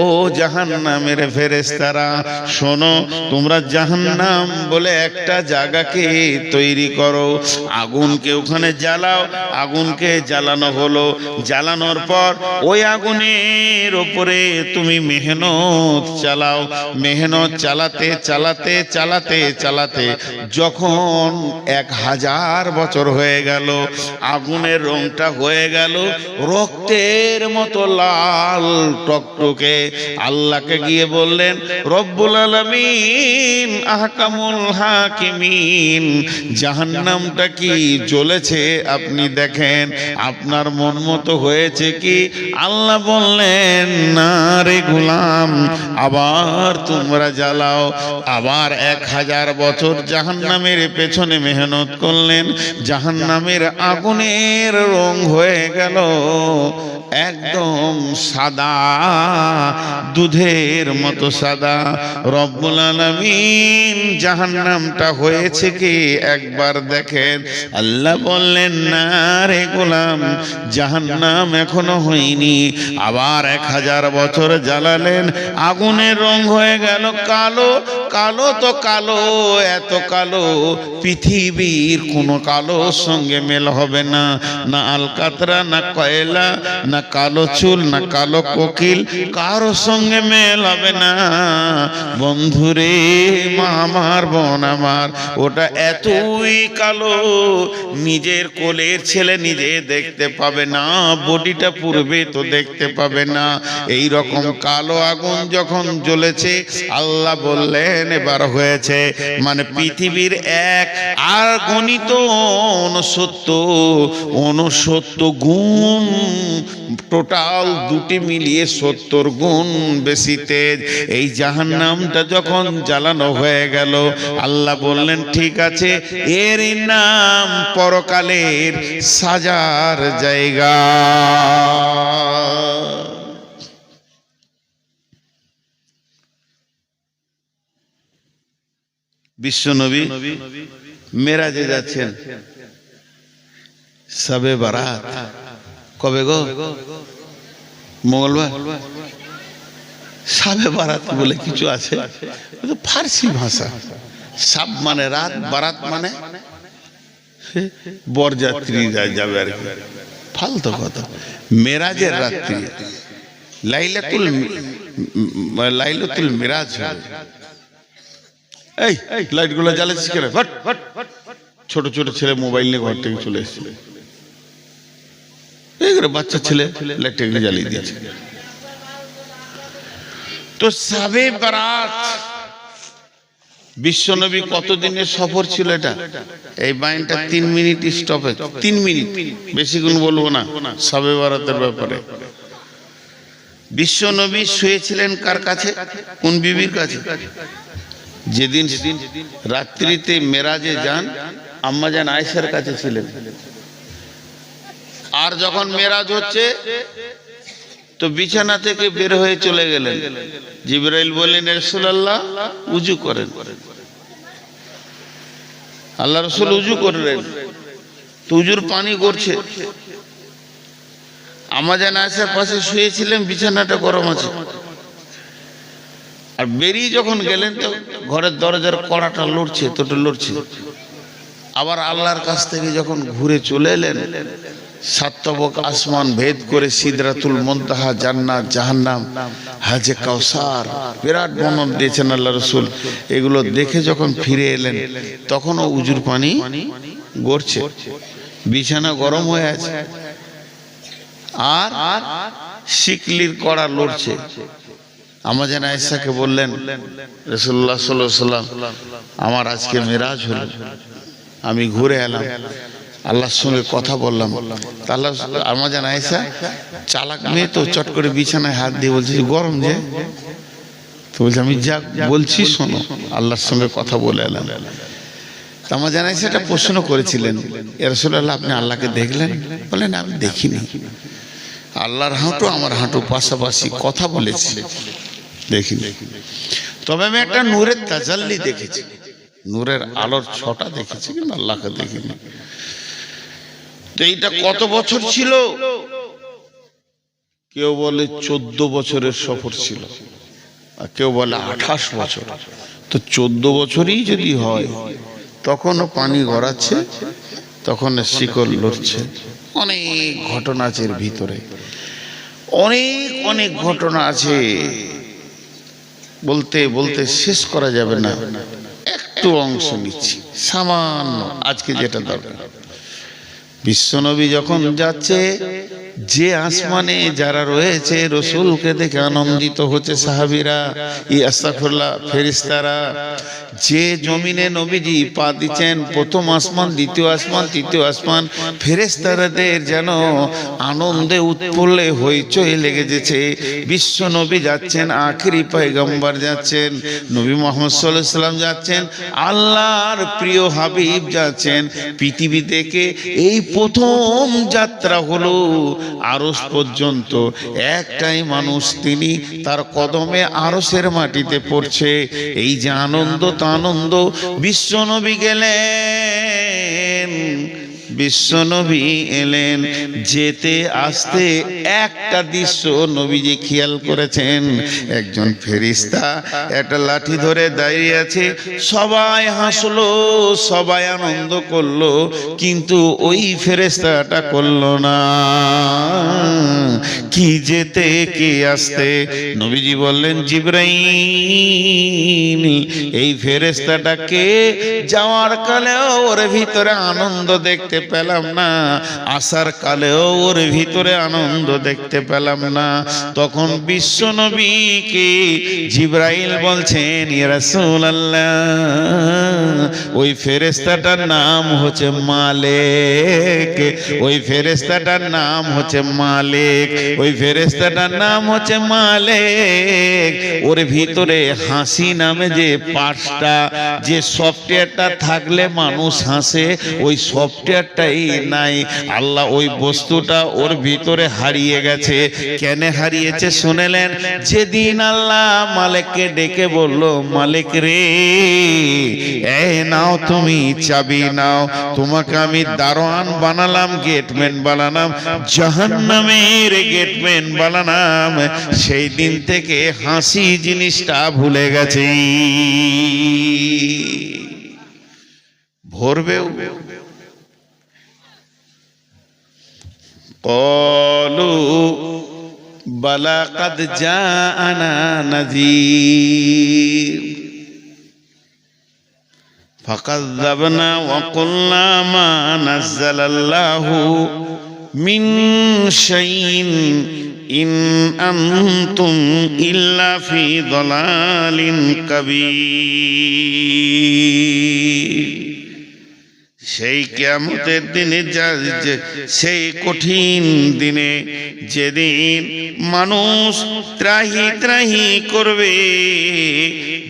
ও জাহান্নামের ফেরেশতারা শোনো, তোমরা জাহান্নাম বলে একটা জায়গাকে তৈরি করো, আগুনকে ওখানে জ্বালাও। আগুনকে জ্বালানো হলো, জ্বালানোর পর ওই আগুনের ওপরে তুমি মেহনত চালাও। মেহনত চালাতে চালাতে চালাতে চালাতে যখন 1000 বছর হয়ে গেল, আগুনের রংটা হয়ে গেল রক্তের মতো লাল টকটকে। আল্লাহকে গিয়ে বললেন, রব্বুল আলামিন আহকামুল হাকিমিন, জাহান্নামটা কি জ্বলেছে আপনি দেখেন, আপনার মন মতো হয়েছে কি? আল্লাহ বললেন, না রে গোলাম, আবার তোমরা জ্বালাও। আবার 1000 বছর জাহান্নামের পেছনে মেহনত করলেন, জাহান্নামের আগুনের রং হয়ে গেল একদম সাদা, দুধের মতো সাদা। রব্বুল আলামিন জাহান্নামটা হয়েছে কি একবার দেখেন। আল্লাহ বললেন, না রে গোলাম, জাহান্নাম এখনো হয়নি। আবার 1000 বছর জ্বালালেন, আগুনের রং হয়ে গেল কালো। কালো তো কালো, এত কালো পৃথিবীর কোনো কালোর সঙ্গে মেল হবে না। না আলকাতরা, না কয়লা, না কালো চুল, না কালো কোকিল, কারো সঙ্গে মেল হবে না। বন্ধুরে, মা আমার, বোন আমার, ওটা এতই কালো নিজের কোলের ছেলে নিজে দেখতে পাবে না, বডিটা পূর্বে তো দেখতে পাবে না। এই রকম কালো আগুন যখন জ্বলেছে, আল্লাহ বললেন এবার হয়েছে, মানে পৃথিবীর এক আর গণিত 69 গুণ, টোটাল দুটি মিলিয়ে 70 গুণ বেশি তেজ। এই জাহান্নামটা যখন জ্বালানো হয়ে গেল, আল্লাহ বললেন, ঠিক আছে, এর নাম পরকালের সাজার জায়গা। বিশ্বনবী মেরাজে যাচ্ছেন, শবে বারাত কবে গো? মঙ্গলবার। শবে বারাত বলে কিছু আছে, ফার্সি ভাষা। সাব মানে রাত, বারাত মানে বরযাত্রীরা যাবে আর কি, ফালতু কথা। মেরাজের রাত্রি, লাইলাতুল মিরাজ। এই লাইট গুলো জ্বালাচ্ছিস কেন? ছোট ছোট ছেলে মোবাইল নিয়ে ঘর থেকে চলে এসেছিল, এই করে বাচ্চা ছেলে লাইটটা জ্বালিয়ে দিয়েছে। তো শবে বারাত, বিশ্বনবী কতদিনের সফর ছিল এটা? এই বাইনটা 3 মিনিট স্টপেজ, 3 মিনিট, বেশিক্ষণ বলবো না শবে বারাতের ব্যাপারে। বিশ্বনবী শুয়েছিলেন কার কাছে? কোন বিবির কাছে? যেদিন রাত্রিতে মেরাজে যান, আম্মাজান আয়েশার কাছে ছিলেন। আর যখন মেরাজ হচ্ছে তো বিছানা থেকে বের হয়ে চলে গেলেন। জিবরাইল বললেন, রাসূলুল্লাহ উযু করেন। আল্লাহ রাসূল উযু করলেন, তো উযুর পানি গড়ছে। আম্মাজান আয়েশার পাশে শুয়েছিলেন, বিছানাটা গরম আছে। আর বেরিয়ে যখন গেলেন তো ঘরের দরজার কড়াটা লড়ছে, তোটা লড়ছে। আবার আল্লাহর কাছ থেকে যখন ঘুরে চলে এলেন, 7 তবক আসমান ভেদ করে সিদরাতুল মুনতাহা, জান্নাত, জাহান্নাম, হাজে কাউসার, বিরাট বর্ণনা দিয়েছেন আল্লাহ রাসূল। এগুলো দেখে যখন ফিরে এলেন, তখনও উজুর পানি গড়ছে, বিছানা গরম হয়ে আছে, আর শিকলির কড়া লড়ছে। আম্মাজান আয়েশাকে বললেন, রাসূলুল্লাহ সাল্লাল্লাহু আলাইহি ওয়াসাল্লাম, আমার আজকে মেরাজ হলো, আমি ঘুরে এলাম, আল্লাহর সঙ্গে কথা বললাম। আল্লাহ, আম্মাজান আয়েশা চালাক মেয়ে তো, চট করে বিছানায় হাত দিয়ে বলছে, গরম যে। তো বলছে, আমি যা বলছি শোনো, আল্লাহর সঙ্গে কথা বলে এলাম। আম্মাজান আয়েশা একটা প্রশ্ন করেছিলেন, ইয়া রাসূলুল্লাহ, আপনি আল্লাহকে দেখলেন? বলেন, আমি দেখিনি, আল্লাহর হাঁটু আমার হাঁটু পাশাপাশি, কথা বলেছি, দেখিনি। তবে আমি একটা নূরের তাজাল্লি দেখেছি, নূরের আলোর ছটা দেখেছি, কিন্তু আল্লাহকে দেখিনি। তো এইটা কত বছর ছিল? কেউ বলে 14 বছরের সফর ছিল, আর কেউ বলে 28 বছর। তো 14 বছরই যদি হয় তখনও পানি গড়াচ্ছে, তখন শিকল লড়ছে। অনেক ঘটনা আছে এর ভিতরে, অনেক অনেক ঘটনা আছে, বলতে বলতে শেষ করা যাবে না। একটু অংশ নিচ্ছি সামান্য, আজকে যেটা দরকার। বিশ্বনবী যখন যাচ্ছে, যে আসমানে যারা রয়েছে রসুলকে দেখে আনন্দিত হচ্ছে সাহাবীরা, আস্তাগফিরুল্লাহ, ফেরেশতারা। যে জমিনে নবীজি পা দিচ্ছেন, প্রথম আসমান, দ্বিতীয় আসমান, তৃতীয় আসমান, ফেরেশতাদের যেন আনন্দে উৎফুল্লে হইচই লেগে যেছে। বিশ্ব নবী যাচ্ছেন, আখেরি পয়গম্বর যাচ্ছেন, নবী মুহাম্মদ সাল্লাল্লাহু আলাইহি সাল্লাম যাচ্ছেন, আল্লাহর প্রিয় হাবিব যাচ্ছেন। পৃথিবী থেকে এই প্রথম যাত্রা হলো আরশ পর্যন্ত। একটাই মানুষ, তিনি তার কদমে আরশের মাটিতে পড়ছে। এই যে আনন্দ, তা আনন্দ। বিশ্বনবী গেলেন, বিশ্বনবী এলেন, যেতে আসতে একটা দৃশ্য নবীজি খেয়াল করেছেন। একজন ফেরেশতা একটা লাঠি ধরে দাঁড়িয়ে আছে। সবাই হাসলো, সবাই আনন্দ করলো, কিন্তু ওই ফেরেশতাটা করলো না। কি যেতে কি আসতে? নবীজি বললেন, জিবরাইল, এই ফেরেশতাটাকে যাওয়ার কালেও ওর ভিতরে আনন্দ দেখতে পেলাম না, আসার কালেও ওর ভিতরে আনন্দ দেখতে পেলাম না। তখন বিশ্ব নবীকে জিবরাইল বলছেন, ইয়া রাসূলুল্লাহ, ওই ফেরেশতাটার নাম হচ্ছে মালিক, ওই ফেরেশতাটার নাম হচ্ছে মালিক, ওই ফেরেশতাটার নাম হচ্ছে মালিক। ওর ভিতরে হাসি নামে যে পাঁচটা, যে সফটওয়্যারটা থাকলে মানুষ হাসে, ওই সফটওয়্যারটাই নাই। আল্লাহ ওই বস্তুটা ওর ভিতরে হারিয়ে গেছে। কেন হারিয়েছে শুনেলেন? যেদিন আল্লাহ মালিককে ডেকে বলল, মালিক রে, এই নাও তুমি চাবি নাও, তোমাকে আমি দারোয়ান বানালাম, গেটম্যান বানালাম, জাহান্নামের গেটম্যান বানালাম, সেই দিন থেকে হাসি জিনিসটা ভুলে গেছে। ভরবেও। ক্বালু বালা কাদ জাআনা নাযীর ফাকাযযাবনা ওয়া কুলনা মা নাযালাল্লাহু মিন শাইইন ইন আনতুম ইল্লা ফি দালালিন কাবীর। সেই কিয়ামতের দিনে, সেই কঠিন দিনে, যেদিন মানুষ ত্রাহি ত্রাহি করবে,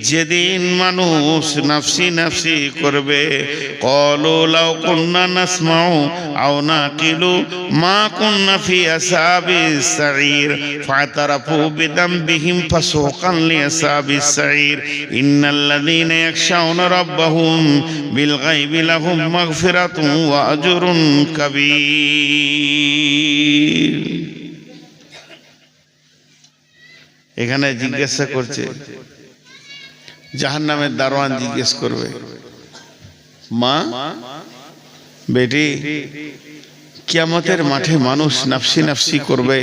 যেদিন মানুষ নাফসি নাফসি করবে, ক্বালু লাউ কুন্না নাসমাউ আও নাকিলু মা কুন্না ফি আসহাবিস সাঈর ফাতারাফু বিদামবিহিম ফাসুকান লিআসহাবিস সাঈর ইন্নাল্লাযীনা ইয়াখশাউনা রাব্বাহুম বিল গায়বি লাহুম মাগফিরাতুন ওয়া আজরুন কাবীর। এখানে জিজ্ঞাসা করছে, জাহান্নামের দারোয়ান জিজ্ঞেস করবে, মা বেটি, কিয়ামতের মাঠে মানুষ নাফসি নাফসি করবে,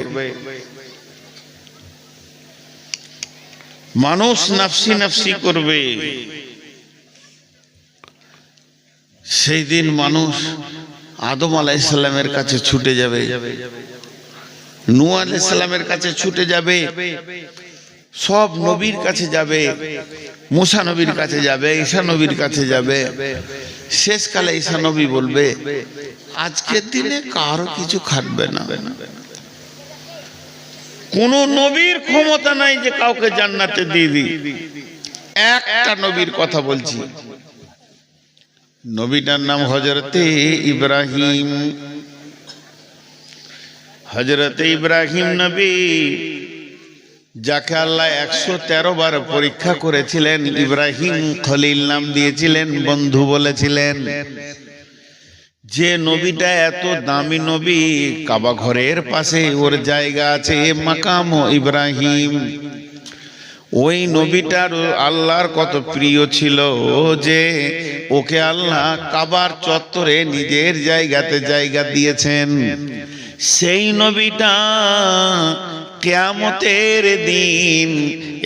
মানুষ নাফসি নাফসি করবে। সেই দিন মানুষ আদম আলাইহিস সালামের কাছে ছুটে যাবে, নূহ আলাইহিস সালামের কাছে ছুটে যাবে, সব নবীর কাছে যাবে, মুসা নবীর কাছে যাবে, ঈসা নবীর কাছে যাবে। শেষকালে ঈসা নবী বলবে, আজকের দিনে কারো কিছু খাটবে না, কোন নবীর ক্ষমতা নাই যে কাউকে জান্নাতে দিয়ে দিই। একটা নবীর কথা বলছি, নবীটার নাম হযরতে ইব্রাহিম। হযরতে ইব্রাহিম নবী, যাকে আল্লাহ 113 বার পরীক্ষা করেছিলেন, ইব্রাহিম খলিল নাম দিয়েছিলেন, বন্ধু বলেছিলেন। যে নবীটা এত দামি নবী, কাবা ঘরের পাশে ওর জায়গা আছে, মাকাম ইব্রাহিম। ওই নবীটার আল্লাহর কত প্রিয় ছিল যে ওকে আল্লাহ কাবার চত্বরে নিজের জায়গাতে জায়গা দিয়েছেন। সেই নবীটা কিয়ামতের দিন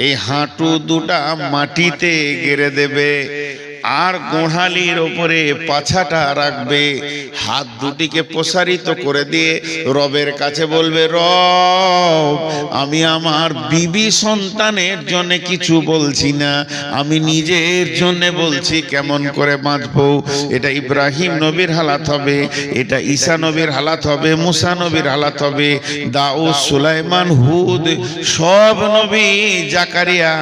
এই হাঁটু দুটা মাটিতে গেড়ে দেবে, আর গোড়ালির ওপরে পাছাটা রাখবে, হাত দুটিকে প্রসারিত করে দিয়ে রবের কাছে বলবে, রব আমি আমার বিবি সন্তানের জন্য কিছু বলছি না, আমি নিজের জন্য বলছি কেমন করে বাঁচবো। এটা ইব্রাহিম নবীর হালাত হবে, এটা ঈসা নবীর হালাত হবে, মুসা নবীর হালাত হবে, দাউদ, সুলাইমান, হুদ, সব নবী, জাকারিয়া,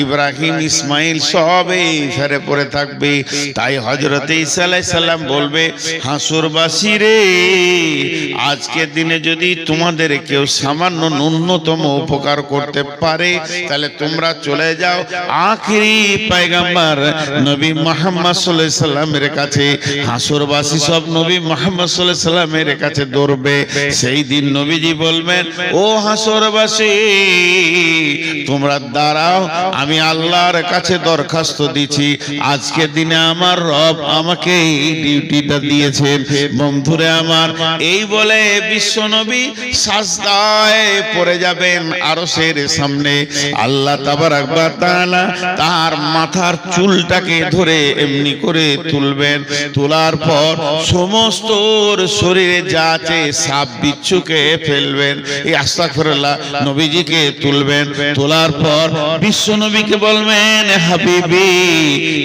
ইব্রাহিম, ইসমাইল সব এই ফেরে পড়ে থাকবে। তাই হযরত ঈসা আলাইহিস সালাম বলবে, হাসুরবাসী রে, আজকের দিনে যদি তোমাদের কেউ সামান্য ন্যূনতম উপকার করতে পারে তাহলে তোমরা চলে যাও আখিরি পয়গম্বর নবী মুহাম্মদ সাল্লাল্লাহু আলাইহি সাল্লামের কাছে। হাসুরবাসী সব নবী মুহাম্মদ সাল্লাল্লাহু আলাইহি সাল্লামের কাছে দৌড়বে। সেই দিন নবীজি বলবেন, ও হাসুরবাসী তোমরা দাঁড়াও, আমি আল্লাহর কাছে দরখাস্ত দিচ্ছি, আজকের দিনে আমার রব আমাকে এই ডিউটিটা দিয়েছেন। বন্ধুরে আমার, এই বলে বিশ্বনবী সাজদায় পড়ে যাবেন আরশের সামনে। আল্লাহ তাবারাক ওয়া তাআলা তার মাথার চুলটাকে ধরে এমনি করে তুলবেন, তোলার পর সমস্ত শরীরে যা আছে সাপ বিচ্ছুকে ফেলবেন। এই আস্তাগফিরুল্লাহ, নবীজিকে তুলবেন, তোলার পর বিশ্বনবীকে বলবেন, হাবিবি,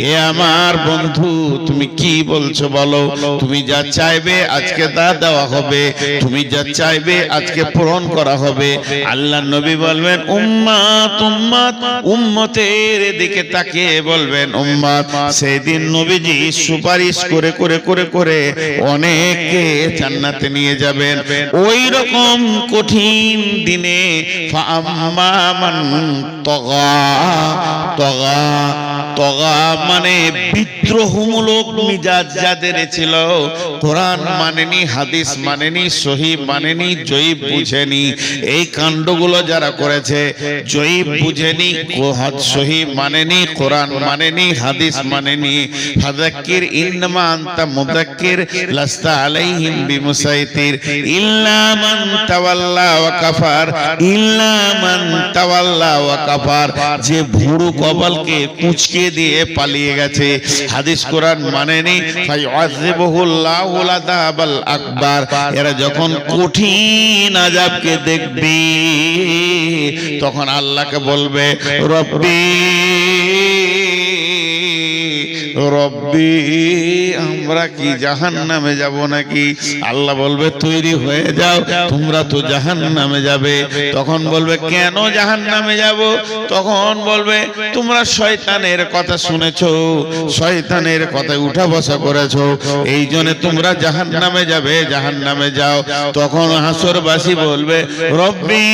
এ আমার বন্ধু, তুমি কি বলছো বলো, তুমি যা চাইবে আজকে তা দেওয়া হবে, তুমি যা চাইবে আজকে পূরণ করা হবে। আল্লাহ নবী বলবেন, উম্মত উম্মত, উম্মতের দিকে তাকিয়ে বলবেন উম্মত। সেই দিন নবীজি সুপারিশ করে করে করে করে অনেককে জান্নাতে নিয়ে যাবেন। ওই রকম কঠিন দিনে ফাআম্মা মান তগা, তগা তগা মানে বিদ্রোহমূলক মিজাজ যাদের ছিল, কোরআন মানেনি, হাদিস মানেনি, সহি মানেনি, জয়ীব বুঝেনি, এই কাণ্ডগুলো যারা করেছে, জয়ীব বুঝেনি, সহি মানেনি, কোরআন মানেনি, হাদিস মানেনি, ফাযাক্কির ইন্নামা আনতা মুযাক্কির লাস্তা আলাইহিম বিমুসাইতির ইল্লা মান তাওয়াল্লা ওয়া কাফার, ইল্লা মান তাওয়াল্লা ওয়া কাফার, যে ভুরু কপালকে কুঁচকে দিয়ে পালিয়ে গেছে, হাদিস কোরআন মানেনি, ফায়ুআযিবুহুল্লাহুল আযাবাল আকবার। এরা যখন কঠিন আযাবকে দেখবে তখন আল্লাহকে বলবে, রব্বি রব্বি, আমরা কি জাহান্নামে যাব নাকি? আল্লাহ বলবে, তৈরি হয়ে যাও, তোমরা তো জাহান্নামে যাবে। তখন বলবে, কেন জাহান্নামে যাব? তখন বলবে, তোমরা শয়তানের কথা শুনেছো, শয়তানের কথায় উঠা বসা করেছো, এই জন্য তোমরা জাহান্নামে যাবে, জাহান্নামে যাও। তখন হাসরবাসী বলবে, রব্বি,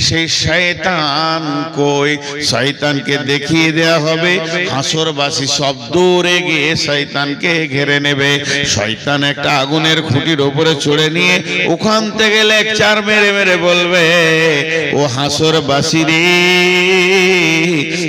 সেই শয়তান কই? শয়তানকে দেখিয়ে দেয়া হবে। হাসরবাসী সব দৌড়ে গিয়ে শয়তানকে ঘিরে নেবে। শয়তান একটা আগুনের খুঁটির উপরে চড়ে নিয়ে ওখান থেকে লেকচার মেরে মেরে বলবে, ও হাসরবাসী রে,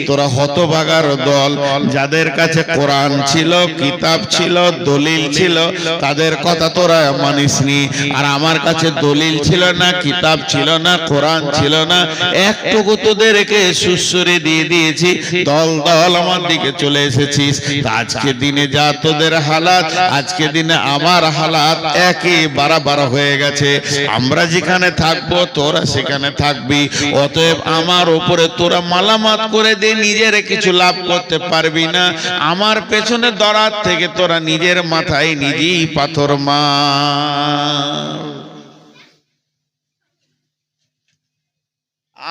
তোরা হতভাগার দল, যাদের কাছে কোরআন ছিল, কিতাব ছিল, দলিল ছিল, তাদের কথা তোরা মানিসনি, আর আমার কাছে দলিল ছিল না, কিতাব ছিল না, কোরআন ছিল না, একটুকু তোদেরকে সুসুরি দিয়ে দিয়েছি, দল দল আমার দিকে চলে এসেছিস। আজকে দিনে যা তোদের হালাত, আজকে দিনে আমার হালাত একই বাড়াবাড়া হয়ে গেছে। আমরা যেখানে থাকবো তোরা সেখানে থাকবি, অতএব আমার উপরে তোরা মালামাত করে দিয়ে নিজের কিছু লাভ করতে পারবি না। আমার পেছনে দরাত থেকে তোরা নিজের মাথায় নিজেই পাথর মার।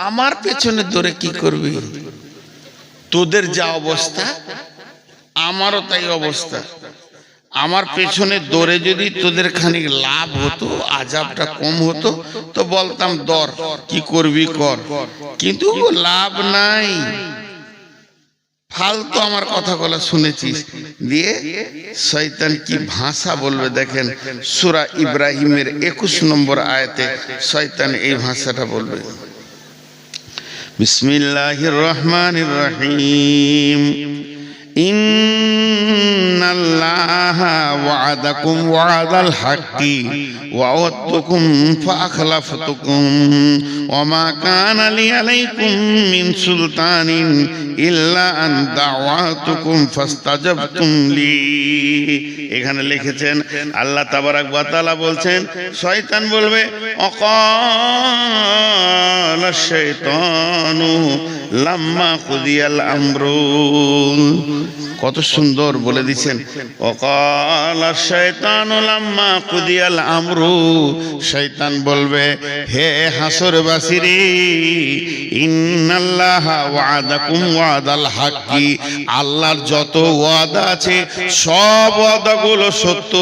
আমার পেছনে দৌড়ে কি করবি? তোদের যা অবস্থা আমারও তাই অবস্থা। আমার পেছনে দৌড়ে যদি তোদের খানিক লাভ হতো, আযাবটা কম হতো, তো বলতাম দর, কি করবি কর, কিন্তু লাভ নাই। ফালতু আমার কথাগুলো শুনেছিস। দিয়ে শয়তান কি ভাষা বলবে দেখেন, সূরা ইব্রাহিমের 21 নম্বর আয়াতে শয়তান এই ভাষাটা বলবে, বিসমিল্লাহির রহমানির রহিম, ইন্নাল্লাহা ওয়া'আদাকুম ওয়া'দাল হাক্কি ওয়া ওয়া'আদতুকুম ফাআখলাফতুকুম ওয়া মা কানা লি আলাইকুম মিন সুলতানিন ইল্লা আন দা'ওয়াতুকুম ফাস্তাজাবতুম লি। এখানে লিখেছেন আল্লাহ তাবারাক ওয়া তাআলা বলছেন, শয়তান বলবে অকালা শাইতানু লাম্মা কুদিয়াল আমরু। কত সুন্দর বলে দিচ্ছেন, ওয়াকালা শাইতানু লাম্মা কুদিয়াল আমরু। শয়তান বলবে, হে হাসরবাসীরে, ইন্নাল্লাহা ওয়া'আদাকুম ওয়া'দাল হাক্কি, আল্লাহর যত ওয়াদা আছে সব ওয়াদাগুলো সত্য।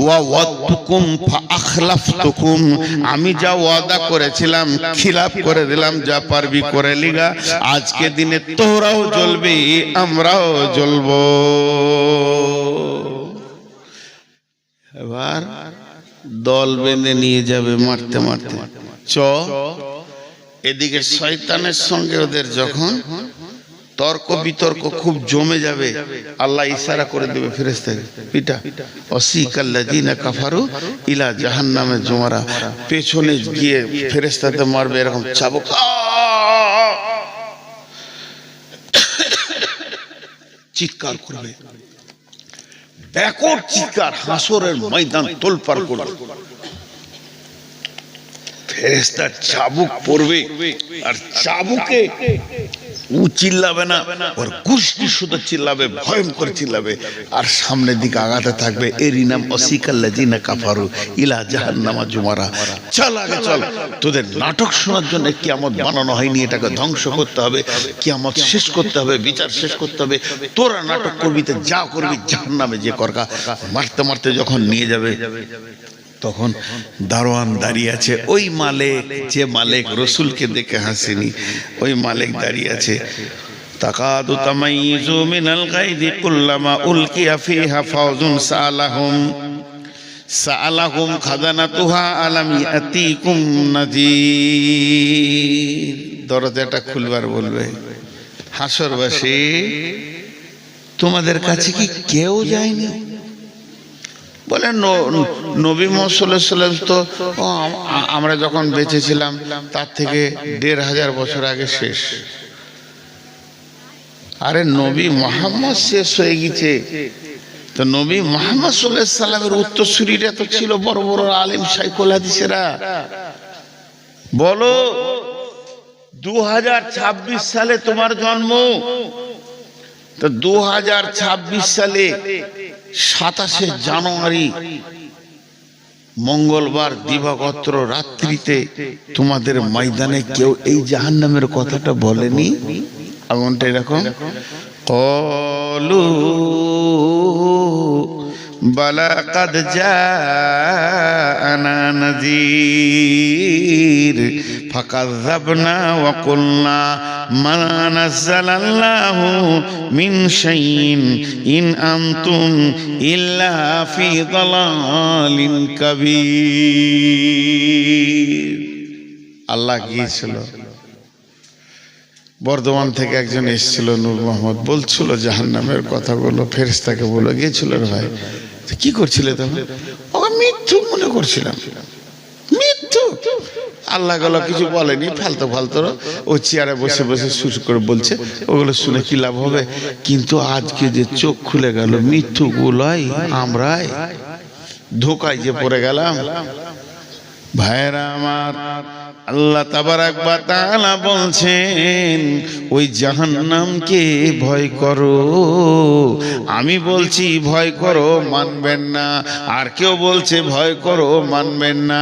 ওয়া ওয়া'আদতুকুম ফাআখলাফতুকুম, আমি যা ওয়াদা করেছিলাম খিলাফ করে দিলাম, যা পারবি করে লিগা। আজকে দিনে তোরাও জ্বলবি আমরাও জ্বলব। এবার দল বেঁধে নিয়ে যাবে মারতে মারতে। এদিকে শয়তানের সঙ্গে ওদের যখন তর্ক বিতর্ক খুব জমে যাবে, আল্লাহ ইশারা করে দেবে ফেরেশতাকে, পিটা ওয়াসিকাল্লাযিনা কাফারু ইলা জাহান্নামে জুমারা। পেছনে গিয়ে ফেরেশতাতে মারবে, এরকম চাবুক চিৎকার করবে, ব্যাকট চিৎকার, হাসরের ময়দান তোলপাড় করবে। ফেরেশতা চাবুক পড়বে, আর চাবুকে ও চিল্লাবে না, ওর গোষ্ঠী শুধু চিল্লাবে, ভয়ঙ্কর চিল্লাবে, আর সামনের দিকে আগাতে থাকবে। এরই নাম ওয়াসিকাল্লাযিনা কাফারু ইলা জাহান্নামা জুমারা। চল আগে চল, তোদের নাটক শোনার জন্য কিয়ামত বানানো হয়নি, এটাকে ধ্বংস করতে হবে, কিয়ামত শেষ করতে হবে, বিচার শেষ করতে হবে। তোরা নাটক করবি তো যা করবি, জাহান্নামে যে করকা। মারতে মারতে যখন নিয়ে যাবে, তখন দারোয়ান দাঁড়িয়ে আছে, ওই মালিক, যে মালিক রসুলকে দেখে হাসেনি, ওই মালিক দাঁড়িয়ে আছে। তাকাদু তামাইযু মিনাল গায়দি কুল্লামা উলকিয়া ফিহা ফাওজুন সাআলাহুম খাজানাতুহা আলাম ইয়াতিকুম নাযীর। দরজাটা খুলবার বলবে, হাসরবাসী তোমাদের কাছে কি কেউ যায়নি? বলে নবী মুহাম্মদ সাল্লাল্লাহু আলাইহি ওয়াসাল্লাম তো আমরা যখন বেঁচে ছিলাম তার থেকে 1500 বছর আগে শেষ। আরে নবী মুহাম্মদ শেষ হয়ে গেছে, তো নবী মুহাম্মদ সাল্লাল্লাহু আলাইহি ওয়াসাল্লামের উত্তরসূরিরা তো ছিল বড় বড় আলেম শাইখুল হাদিসেরা। বলো 2026 সালে তোমার জন্ম, তো 2026 সালে 27শে জানুয়ারি মঙ্গলবার দিবাগত রাত্রিতে তোমাদের ময়দানে কেউ এই জাহান্নামের কথাটা বলেনি? এমনটা এরকম ক্বালু বালা কাদ জাআনা নাযীর ফাকাযযাবনা ওয়া কুলনা মা নাযালাল্লাহু মিন শাইইন ইন আনতুম ইল্লা ফি দালালিন কাবীর। আল্লাহ গিয়েছিল, বর্ধমান থেকে একজন এসেছিল, নূর মোহাম্মদ, বলছিল জাহান্নামের কথাগুলো, ফেরেশতাকে বলে গিয়েছিল, ভাই কি করছিলে তখন? ওকে মিথ্যু মনে করছিলাম, মিথ্যু। আল্লাহ গেলো কিছু বলেনি, ফালতু ফালতু ও চেয়ারে বসে বসে সুর করে বলছে, ওগুলো শুনে কি লাভ হবে? কিন্তু আজকে যে চোখ খুলে গেল, মিথ্যু গুলাই আমরাই ধোকায় যে পড়ে গেলাম। ভাইরা আমার, আল্লাহ তাবারাক ওয়া তাআলা বলছেন ওই জাহান্নামকে ভয় করো। আমি বলছি ভয় করো, মানবেন না। আর কেউ বলছে ভয় করো, মানবেন না।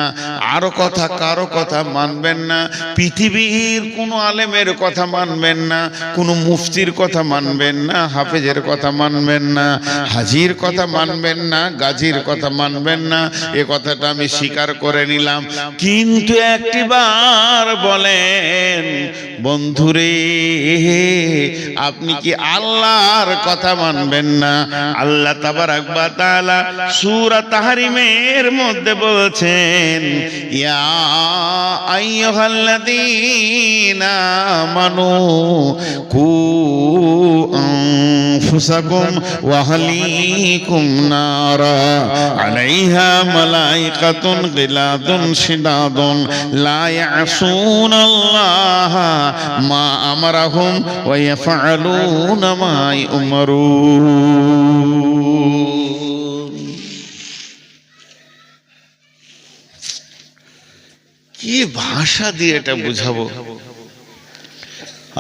আরো কথা, কারো কথা মানবেন না। পৃথিবীর কোনো আলেমের কথা মানবেন না, কোনো মুফতির কথা মানবেন না, হাফেজের কথা মানবেন না, হাজির কথা মানবেন না, গাজীর কথা মানবেন না। এ কথাটা আমি স্বীকার করে নিলাম, কিন্তু একটিবার বলেন বন্ধুরে আপনি কি আল্লাহর কথা মানবেন না? আল্লাহ তাবারাক ওয়া তাআলা সূরা তাহরিমের মধ্যে বলছেন, ইয়া আইয়ুহাল্লাযীনা আমানু কু আনফুসাকুম ওয়া আহলিকুম নারা আলাইহা মালাইকাতুন গিলাদুন শিদাদুন লা ইয়াসুনাল্লাহা মা আমারাহুম ওয়া ইয়াফআলুনা মা ইউমারুন। কি ভাষা দিয়ে এটা বুঝাবো?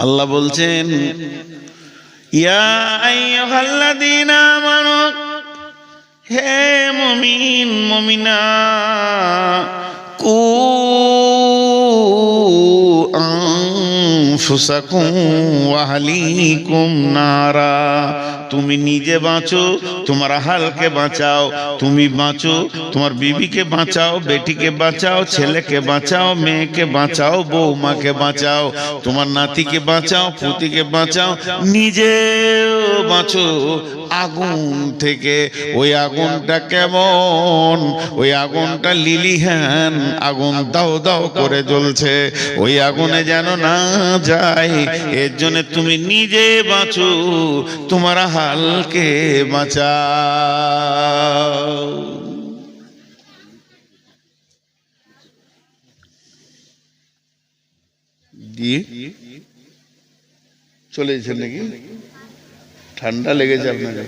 আল্লাহ বলছেন, ইয়া আইয়ুহাল্লাযীনা আমানু, হে মুমিন মুমিনা, কু আনফুসাকুম ওয়া আহলিকুম নারা, তুমি নিজে বাঁচো, তোমার আহালকে বাঁচাও, তুমি বাঁচো, তোমার বিবিকে বাঁচাও, বেটিকে বাঁচাও, ছেলেকে বাঁচাও, মেয়েকে বাঁচাও, বৌমাকে বাঁচাও, তোমার নাতিকে বাঁচাও, পুতিকে বাঁচাও, নিজেও বাঁচো আগুন থেকে। ওই আগুনটা কেমন? ওই আগুনটা লিলিহান আগুন, দাও দাও করে জ্বলছে, ওই আগুনে যেন না যায়, এর জন্য তুমি নিজে বাঁচো, তোমার হালকে বাঁচাও। দিয়ে চলে এসেছেন নাকি? ঠান্ডা লেগেছে আপনাকে?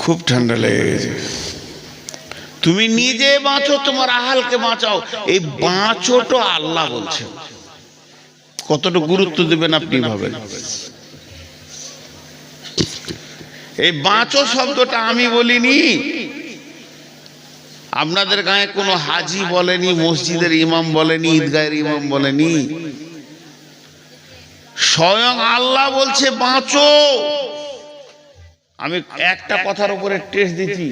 খুব ঠান্ডা লেগে গেছে। তুমি নিজে বাঁচো, তোমার আহালকে বাঁচাও। এই বাঁচোটা আল্লাহ বলছে, কতটা গুরুত্ব দেবেন আপনি ভাবেন। এই বাঁচো শব্দটা আমি বলিনি, আপনাদের গায়ে কোনো হাজি বলেনি, মসজিদের ইমাম বলেনি, ঈদগাহের ইমাম বলেনি, স্বয়ং আল্লাহ বলছে বাঁচো। আমি একটা কথার উপরে টেস্ট দিচ্ছি,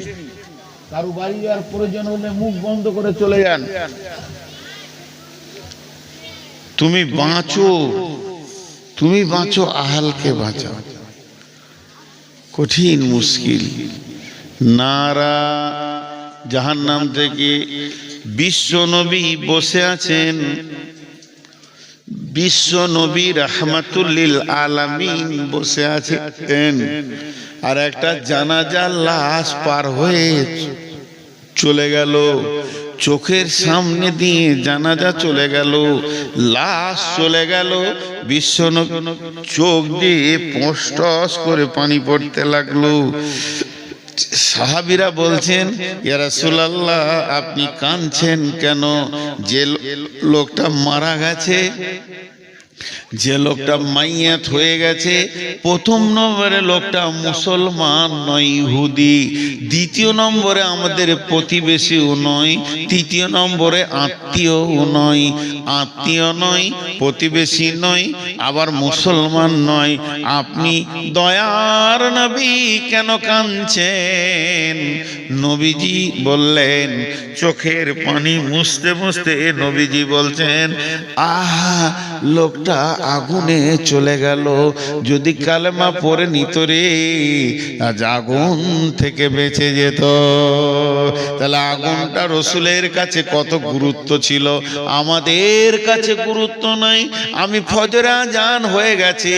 কারো বাড়ি যাওয়ার প্রয়োজন হলে মুখ বন্ধ করে চলে যান। তুমি বাঁচো, তুমি বাঁচো, আহালকে বাঁচাও। কঠিন মুশকিল। নারা, জাহান্নাম থেকে বিশ্ব নবী বসে আছেন, বিশ্ব নবী রাহমাতুল লিল আলামিন বসে আছেন, আর একটা জানাজার লাশ পার হয়ে চলে গেল, চোখের সামনে দিয়ে জানাজা চলে গেল, লাশ চলে গেল, বিশ্ব নবী চোখ দিয়ে পোঁস করে পানি পড়তে লাগলো। সাহাবীরা বলছেন, ইয়া রাসূলুল্লাহ আপনি কাঁদছেন কেন? যে লোকটা মারা গেছে, যে লোকটা মাইয়াত হয়ে গেছে, প্রথম নম্বরে লোকটা মুসলমান নয়, ইহুদি। দ্বিতীয় নম্বরে আমাদের প্রতিবেশীও নয়, তৃতীয় নম্বরে আত্মীয়ও নয়, আত্মীয় নয়, প্রতিবেশী নয়, আবার মুসলমান নয়। আপনি দয়ার নবী কেন কাঁদছেন? নবীজি বললেন, চোখের পানি মুছতে মুছতে নবীজি বলছেন, আহা লোকটা আগুনে চলে গেল, যদি কালেমা পড়ে নিত রে, আজ আগুন থেকে বেঁচে যেত। তাহলে আগুনটা রসুলের কাছে কত গুরুত্ব ছিল, আমাদের কাছে গুরুত্ব নাই। আমি ফজরে আজান হয়ে গেছে,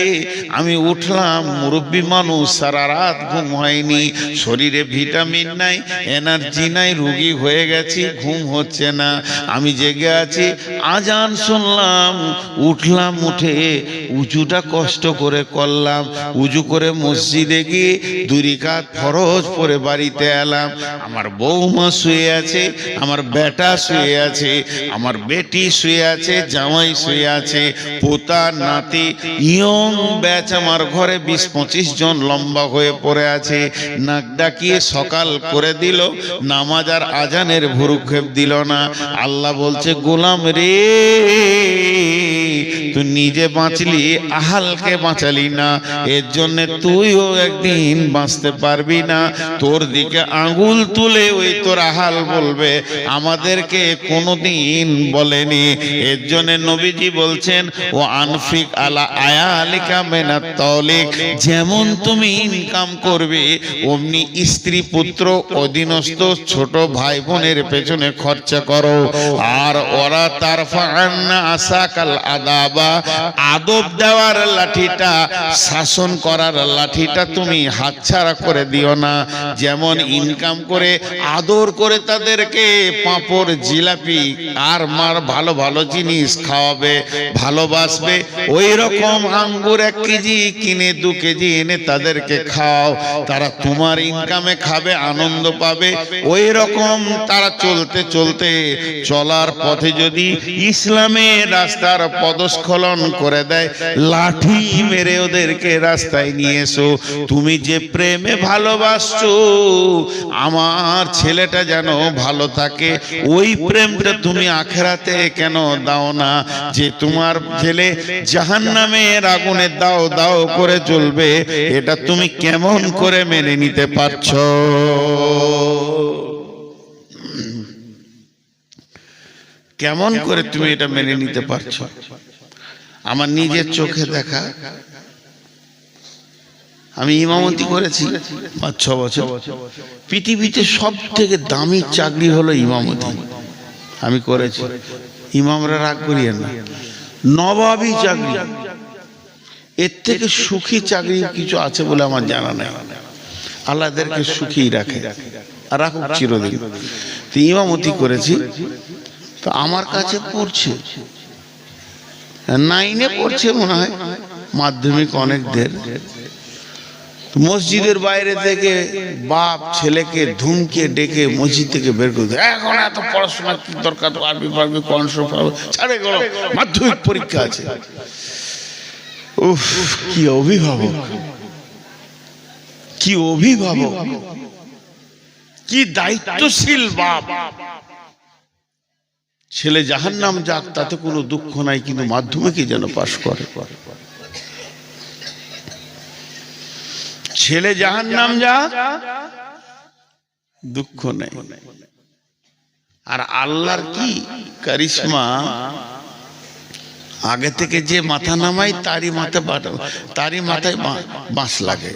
আমি উঠলাম, মুরব্বী মানুষ, সারা রাত ঘুম হয়নি, শরীরে ভিটামিন নাই, এনার্জি নাই, রোগী হয়ে গেছি, ঘুম হচ্ছে না, আমি জেগে আছি, আজান শুনলাম, উঠলাম, উঠে উজুটা কষ্ট করে করলাম, উজু করে মসজিদে গিয়ে 2 রাকাত ফরজ পড়ে বাড়িতে এলাম। আমার বৌমা শুয়ে আছে, আমার বেটা শুয়ে আছে, আমার বেটি শুয়ে আছে, জামাই শুয়ে আছে, পোতা নাতি ইয়ং ব্যাচ আমার ঘরে 20-25 জন লম্বা হয়ে পড়ে আছে। নাক ডাকিয়ে সকাল করে দিল, নামাজ আর আজানের ভুরুক্ষেপ দিল না। আল্লাহ বলছে, গোলাম রে তুই নিজে বাঁচলি, আহালকে বাঁচালি না, এর জন্য তুইও একদিন বাঁচতে পারবি না। তোর দিকে আঙ্গুল তুলে ওই তোর আহাল বলবে, আমাদেরকে কোনোদিন বলেনি। এর জন্য নবীজি বলছেন, ও আনফিক আলা আয়ালিকা মিনাত তাওলিক, যেমন তুমি ইনকাম করবে অমনি স্ত্রী পুত্র অধীনস্থ ছোট ভাই বোনের পেছনে খরচা করো। আর ওরা তারফাআন্না আসাকাল আদাবা, আদব দেওয়ার লাঠিটা, শাসন করার লাঠিটা তুমি হাতছাড়া করে দিও না। যেমন ইনকাম করে আদর করে তাদেরকে পাঁপড় জিলাপি আর মার ভালো ভালো জিনিস খাওয়াবে, ভালোবাসবে, ওই রকম আঙ্গুর 1 কেজি কিনে 2 কেজি এনে তাদেরকে খাও। তারা তোমার ইনকামে খাবে, আনন্দ পাবে। ওই রকম তারা চলতে চলতে চলার পথে যদি ইসলামের রাস্তার পদস্খলন করে দেয়, লাঠি মেরে ওদেরকে রাস্তায় নিয়ে এসো। তুমি যে প্রেমে ভালোবাসছো আমার ছেলেটা যেন ভালো থাকে, ওই প্রেমটা তুমি আখিরাতে কেন দাও না? যে তোমার ছেলে জাহান্নামের আগুনে দাও দাও করে জ্বলবে, এটা তুমি কেমন করে মেনে নিতে পারছো? কেমন করে তুমি এটা মেনে নিতে পারছো? আমার নিজের চোখে দেখা, আমি ইমামতি করেছি 5-6 বছর। পৃথিবীতে সব থেকে দামি চাকরি হলো ইমামতি, আমি করেছি। ইমামরা রাগ করিয়েন না, নবাবী চাকরি, এর থেকে সুখী চাকরি কিছু আছে বলে আমার জানা নেই। আল্লাহ এদেরকে সুখী রাখে আর রাখুক চিরদিন। তো ইমামতি করেছি, তো আমার কাছে পড়ছে 9-এ পড়ছে মনে হয়, মাধ্যমিক অনেক দের। মসজিদের বাইরে থেকে বাপ ছেলেকে ধুমকে ডেকে মসজিদ থেকে বের করে দেয়, এখন এত পড়াশোনা কি দরকার, আরবি পারবি, কোরআন শরীফ পারবি, ছাড়ে গেল, মাধ্যমিক পরীক্ষা আছে। উফ, কি অভিভাবক, কি অভিভাবক, কি দায়িত্বশীল বাপ। ছেলে জাহান্নাম যাক তাতে কোনো দুঃখ নাই, কিন্তু মাধ্যমিকে যেন পাশ করে। ছেলে জাহান্নাম যাক দুঃখ নেই। আর আল্লাহর কি কারিশমা, আগে থেকে যে মাথা নামাই তারই মাথায় বাঁশ লাগে।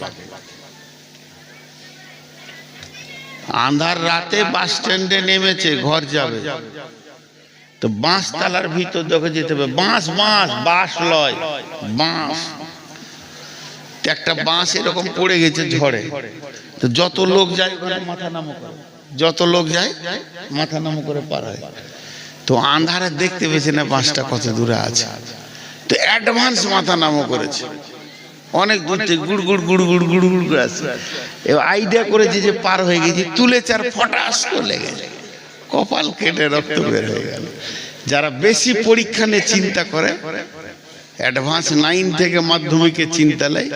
আন্ধার রাতে বাস স্ট্যান্ডে নেমেছে, ঘর যাবে, তো বাঁশ তালার ভিতর দেখে যেতে হবে। বাঁশ বাঁশ বাঁশ লয়, বাঁশ। একটা বাঁশ এরকম পড়ে গেছে ঝড়ে, তো যত লোক যায় মাথা নামো করে, যত লোক যায় মাথা নামো করে পার হয়। তো আন্ধারে দেখতে পেয়েছে না বাঁশটা কত দূরে আছে, তো অ্যাডভান্স মাথা নামো করেছে, অনেক দূর থেকে গুড় গুড় গুড় গুড় গুড় গুড় করে আছে। এবার আইডিয়া করেছে যে পার হয়ে গেছে, তুলে চার ফটাস করে লেগে যায়, কপাল কেটে রক্ত বের হয়ে গেল। যারা বেশি পরীক্ষা নিয়ে চিন্তা করে, অ্যাডভান্স 9 থেকে মাধ্যমিকে চিন্তা নেই,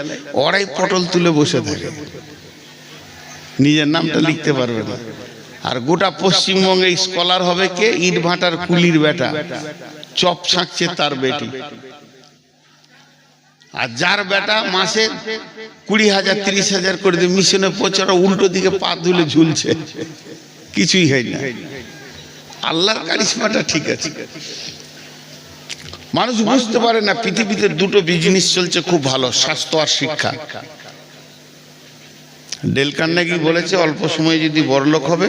ওরাই পটল তুলে বসে থাকে, নিজের নামটা লিখতে পারবে না। আর গোটা পশ্চিমবঙ্গে স্কলার হবে কে? ইট ভাটার কুলির বেটা, চপ ছাঁকছে তার বেটি। আর যার বেটা মাসে 20,000 30,000 করে দিয়ে মিশনে পৌঁছানো, উল্টো দিকে পা ধুলে ঝুলছে, কিছুই হয় না। আল্লাহর কারিশমাটা ঠিক আছে। মানুষ বুঝতে পারে না পৃথিবীতে দুটো বিজনেস চলছে খুব ভালো, স্বাস্থ্য আর শিক্ষা। ডেল কার্নেগি বলেছে, অল্প সময়ে যদি বড়লোক হবে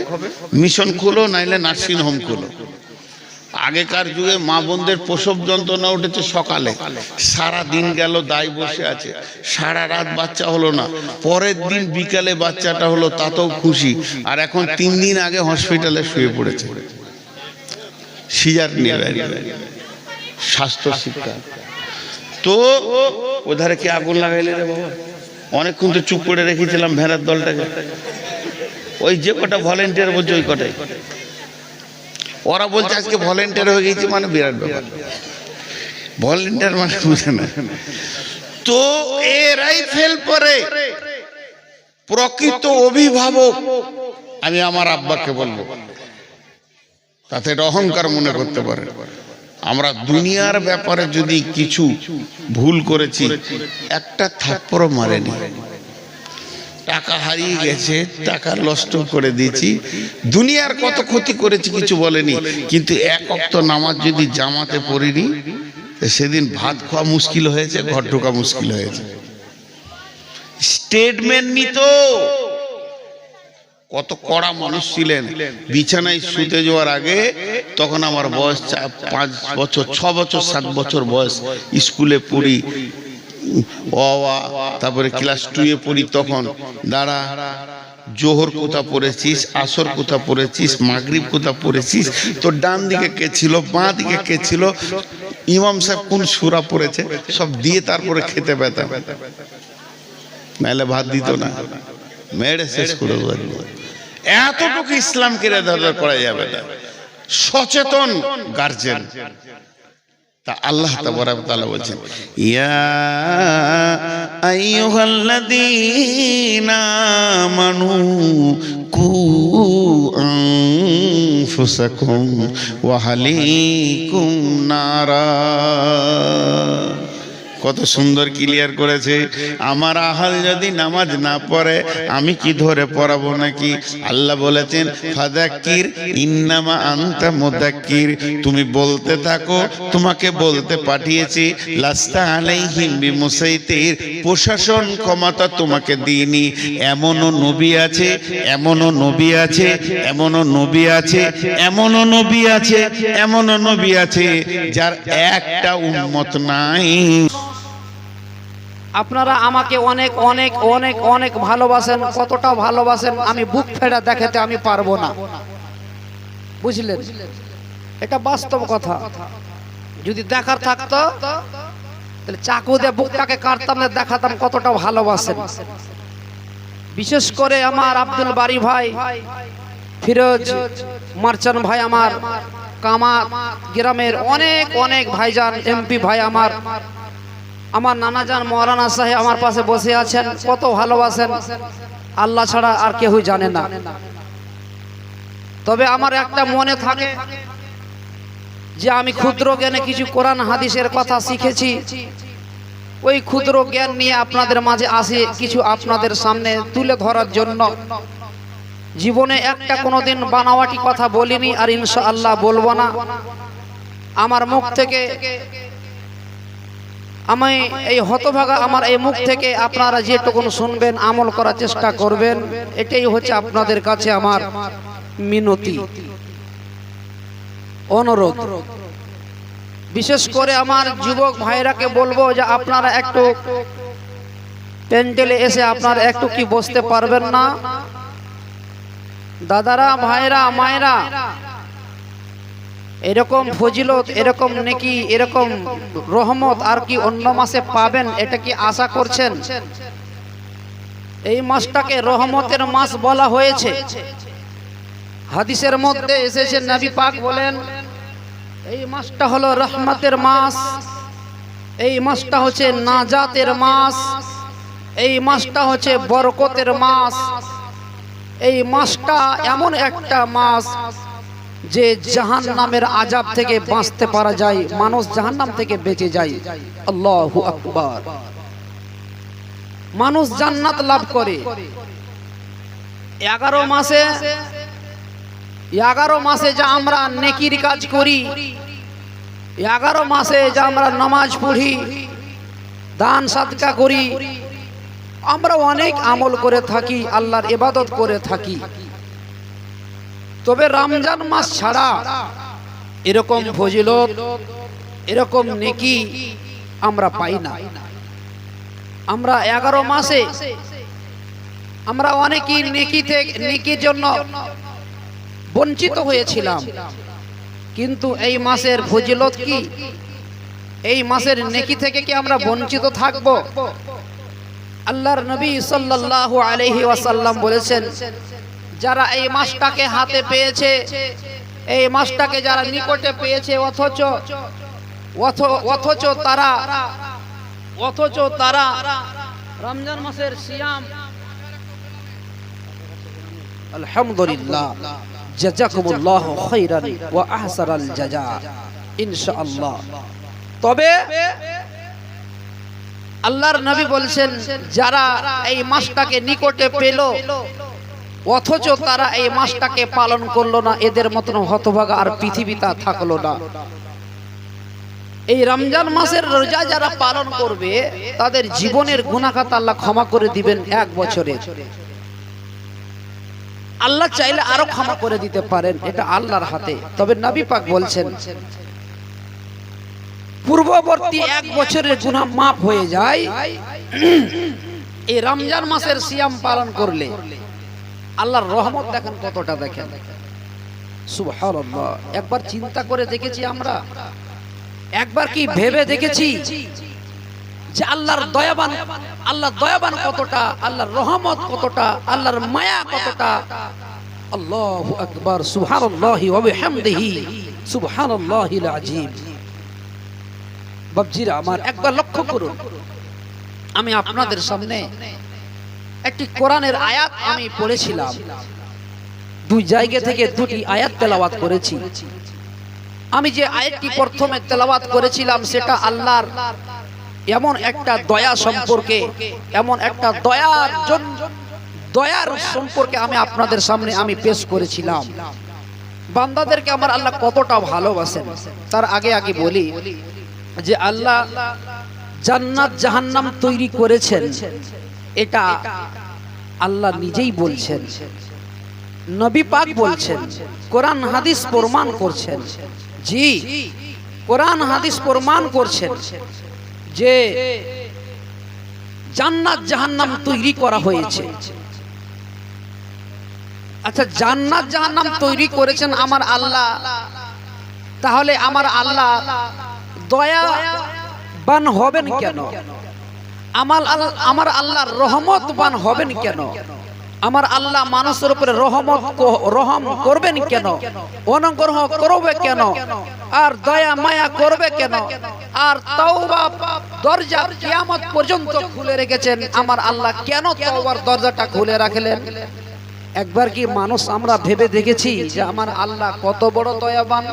মিশন খোলো, নাইলে নার্সিং হোম খোলো। আগেকার যুগে মা বোনদের প্রসব যন্ত্রণা উঠেছে সকালে, সারা দিন গেল দায় বসে আছে, সারা রাত বাচ্চা হলো না, পরের দিন বিকালে বাচ্চাটা হলো, তাতেও খুশি। আর এখন 3 দিন আগে হসপিটালে শুয়ে পড়েছে, সিজার নিয়ে। স্বাস্থ্য শিক্ষা তো ওধারে কি আগুন লাগাইলে রে বাবা? অনেকক্ষণ তো চুপ করে রেখেছিলাম ভেড়ার দলটাকে, ওই যে কটা ভলেন্টিয়ার বলছে ওই কটাই। ওরা বলছে আজকে ভলেন্টিয়ার হয়ে গেছে, মানে বিরাট ব্যাপার। ভলেন্টিয়ার মানে বুঝে না তো, এরাই ফেল করে। প্রকৃত অভিভাবক আমি আমার আব্বাকে বলবো, তাতে অহংকার মনে করতে পারে। আমরা দুনিয়ার ব্যাপারে যদি কিছু ভুল করেছি, একটা থাপ্পড়ও মারেনি। টাকা হারিয়ে গেছে, টাকা নষ্ট করে দিয়েছি, দুনিয়ার কত ক্ষতি করেছি কিছু বলেনি। কিন্তু এক ওয়াক্ত নামাজ যদি জামাতে পড়িনি, সেদিন ভাত খাওয়া মুশকিল হয়েছে, ঘর ঢোকা মুশকিল হয়েছে। স্টেটমেন্ট নিত। কত কড়া মানুষ ছিলেন। বিছানায় শুতে যাওয়ার আগে, তখন আমার বয়স 5 বছর 6 বছর 7 বছর বয়স, স্কুলে পড়ি, তারপরে ক্লাস 2 এ পড়ি। তখন দাঁড়া, জোহর কোথা পড়েছিস, আসর কোথা পড়েছিস, মাগরিব কোথা পড়েছিস, তো ডান দিকে কে ছিল, বাঁ দিকে কে ছিল, ইমাম সাহেব কোন সূরা পড়েছে, সব দিয়ে তারপরে খেতে পেতাম, নাহলে ভাত দিত না, মেরে শেষ করে দেবো। এতটুকু ইসলামকে রেদার করা যাবে না। সচেতন গার্জেন। তা আল্লাহ তাবারক ওয়া তাআলা বলেন, ইয়া আইয়ুহাল্লাযীনা আমানু কু আনফুসাকুম ওয়া আহলিকুম নারা। কত সুন্দর ক্লিয়ার করেছে। আমার আহাল যদি নামাজ না পড়ে, আমি কি ধরে পড়াবো নাকি? আল্লাহ বলেছেন, ফাযাক্কির ইন্নামা আনতা মুযাক্কির, তুমি বলতে থাকো, তোমাকে বলতে পাঠিয়েছি। লাস্তা আলাইহিম বিমুসাইতির, প্রশাসন ক্ষমতা তোমাকে দিইনি। এমনও নবী আছে, এমনও নবী আছে, এমনও নবী আছে, এমনও নবী আছে, এমনও নবী আছে যার একটা উম্মত নাই। আপনারা আমাকে অনেক অনেক অনেক অনেক ভালোবাসেন। কতটা ভালোবাসেন আমি বুক ফেড়ে দেখাতে আমি পারবো না, বুঝলেন? এটা বাস্তব কথা। যদি দেখার থাকতো তাহলে চাকু দিয়ে বুকটাকে কাটতাম, না দেখাতাম কতটা ভালোবাসেন। বিশেষ করে আমার আব্দুল বারী ভাই, ফিরোজ মার্চান ভাই, আমার কামা গ্রামের অনেক অনেক ভাইজান, এমপি ভাই, আমার নানাজান মৌলানা সাহেব আমার পাশে বসে আছেন, কত ভালোবাসেন, আল্লাহ ছাড়া আর কেউ জানে না। তবে আমার একটা মনে থাকে যে আমি ক্ষুদ্র জ্ঞানে কিছু কোরআন হাদিসের কথা শিখেছি। ওই ক্ষুদ্র জ্ঞান নিয়ে আপনাদের মাঝে আসি, কিছু আপনাদের সামনে তুলে ধরার জন্য। জীবনে একটা কোনোদিন বানাওয়াটি কথা বলিনি, আর ইনশাআল্লাহ বলবো না। আমার মুখ থেকে, আমি এই হতভাগা আমার এই মুখ থেকে আপনারা যেটুকু শুনবেন, আমল করার চেষ্টা করবেন, এটাই হচ্ছে আপনাদের কাছে আমার মিনতি, অনুরোধ। বিশেষ করে আমার যুবক ভাইরাকে বলবো যে আপনারা একটু প্যান্ডেলে এসে আপনারা একটু কি বসতে পারবেন না? দাদারা, ভাইরা, মায়েরা, এরকম ফজিলত, এরকম নেকি, এরকম রহমত আর কি অন্য মাসে পাবেন, এটা কি আশা করছেন? এই মাসটাকে রহমতের মাস বলা হয়েছে। হাদিসের মধ্যে এসেছে, নবী পাক বলেন, এই মাসটা হলো রহমতের মাস, এই মাসটা হচ্ছে নাজাতের মাস, এই মাসটা হচ্ছে বরকতের মাস। এই মাসটা এমন একটা মাস যে জাহান্নামের আযাব থেকে বাঁচতে পারা যায়, মানুষ জাহান্নাম থেকে বেঁচে যায়। আল্লাহু আকবার। মানুষ জান্নাত লাভ করে। 11 মাসে যা আমরা নেকির কাজ করি, 11 মাসে যা আমরা নামাজ পড়ি, দান সাদকা করি, আমরা অনেক আমল করে থাকি, আল্লাহর ইবাদত করে থাকি। তবে রমজান মাস ছাড়া এরকম ফজিলত, এরকম নেকি আমরা পাই না। আমরা 11 মাসে আমরা অনেকই নেকির জন্য বঞ্চিত হয়েছিলাম, কিন্তু এই মাসের ফজিলত কি? এই মাসের নেকি থেকে কি আমরা বঞ্চিত থাকব? আল্লাহর নবী সাল্লাল্লাহু আলাইহি ওয়াসাল্লাম বলেছেন, যারা এই মাসটাকে হাতে পেয়েছে, এই মাসটাকে যারা নিকটে পেয়েছে, অথচ তারা রমজান মাসের সিয়াম, আলহামদুলিল্লাহ, জাযাকুমুল্লাহু খাইরান ওয়া আহসানাল জাযা। ইনশাআল্লাহ। তবে আল্লাহর নবী বলছেন, যারা এই মাসটাকে নিকটে পেল অথচ তারা এই মাসটাকে পালন করলো না, এদের মতন হতভাগা আর পৃথিবীতে থাকলো না। এই রমজান মাসের রোজা যারা পালন করবে তাদের জীবনের গুনাহ খাতা আল্লাহ ক্ষমা করে দিবেন 1 বছরে। আল্লাহ চাইলে আরো ক্ষমা করে দিতে পারেন, এটা আল্লাহর হাতে। তবে নবী পাক বলছেন পূর্ববর্তী 1 বছরের গুনাহ মাফ হয়ে যায় এই রমজান মাসের সিয়াম পালন করলে। আল্লাহর রহমত দেখেন কতটা, দেখেন সুবহানাল্লাহ। একবার চিন্তা করে দেখেছি আমরা, একবার কি ভেবে দেখেছি যে আল্লাহর দয়াবান, আল্লাহ দয়াবান কতটা, আল্লাহর রহমত কতটা, আল্লাহর মায়া কতটা। আল্লাহু আকবার, সুবহানাল্লাহি ওয়া বিহামদিহি, সুবহানাল্লাহিল আযীম। বাবজিরা আমার, একবার লক্ষ্য করুন, আমি আপনাদের সামনে একটি কোরআনের আয়াত আমি পড়েছিলাম, 2 জায়গা থেকে 2টি আয়াত তেলাওয়াত করেছি। আমি যে আয়াতটি প্রথমে তেলাওয়াত করেছিলাম সেটা আল্লাহর এমন একটা দয়া সম্পর্কে, এমন একটা দয়ার সম্পর্কে আমি আপনাদের সামনে আমি পেশ করেছিলাম। বান্দাদেরকে আমার আল্লাহ কতটা ভালোবাসেন। তার আগে বলি যে আল্লাহ জান্নাত জাহান্নাম তৈরি করেছেন, এটা আল্লাহ নিজেই বলছেন, নবী পাক বলছেন, কোরআন হাদিস প্রমাণ করছেন। জি, কোরআন হাদিস প্রমাণ করছেন যে জান্নাত জাহান্নাম তৈরি করা হয়েছে। আচ্ছা, জান্নাত জাহান্নাম তৈরি করেছেন আমার আল্লাহ, তাহলে আমার আল্লাহ দয়াবান হবেন কেন? আমার আল্লাহ রহমতবান হবেন কেন? আমার আল্লাহ মানুষের উপরে রহম করবেন কেন? অনুগ্রহ করবে কেন? আর দয়া মায়া করবে কেন? আর তওবা দরজা কিয়ামত পর্যন্ত খুলে রেখেছেন আমার আল্লাহ, কেন তওবার দরজাটা খুলে রাখলেন? একবার কি মানুষ আমরা ভেবে দেখেছি যে আমার আল্লাহ কত বড় দয়াবান,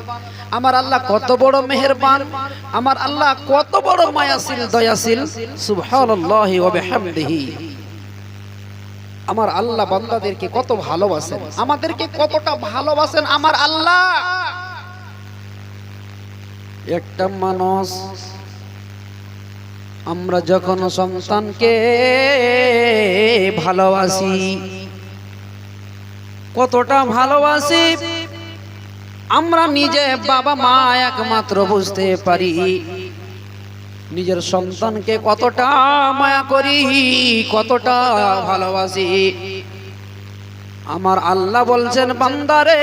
আমার আল্লাহ কত বড় মেহেরবান, আমার আল্লাহ কত বড় মায়াশীল দয়াশীল? সুবহানাল্লাহি ওয়া বিহামদিহি। আমার আল্লাহ বান্দাদেরকে কত ভালোবাসেন, আমাদেরকে কতটা ভালোবাসেন আমার আল্লাহ। একটা মানুষ, আমরা যখন সন্তানকে ভালোবাসি, কতটা ভালোবাসি আমরা নিজে বাবা মা একমাত্র বুঝতে পারি। নিজের সন্তানকে কতটা মায়া করি, কতটা ভালোবাসি। আমার আল্লাহ বলছেন, বান্দারে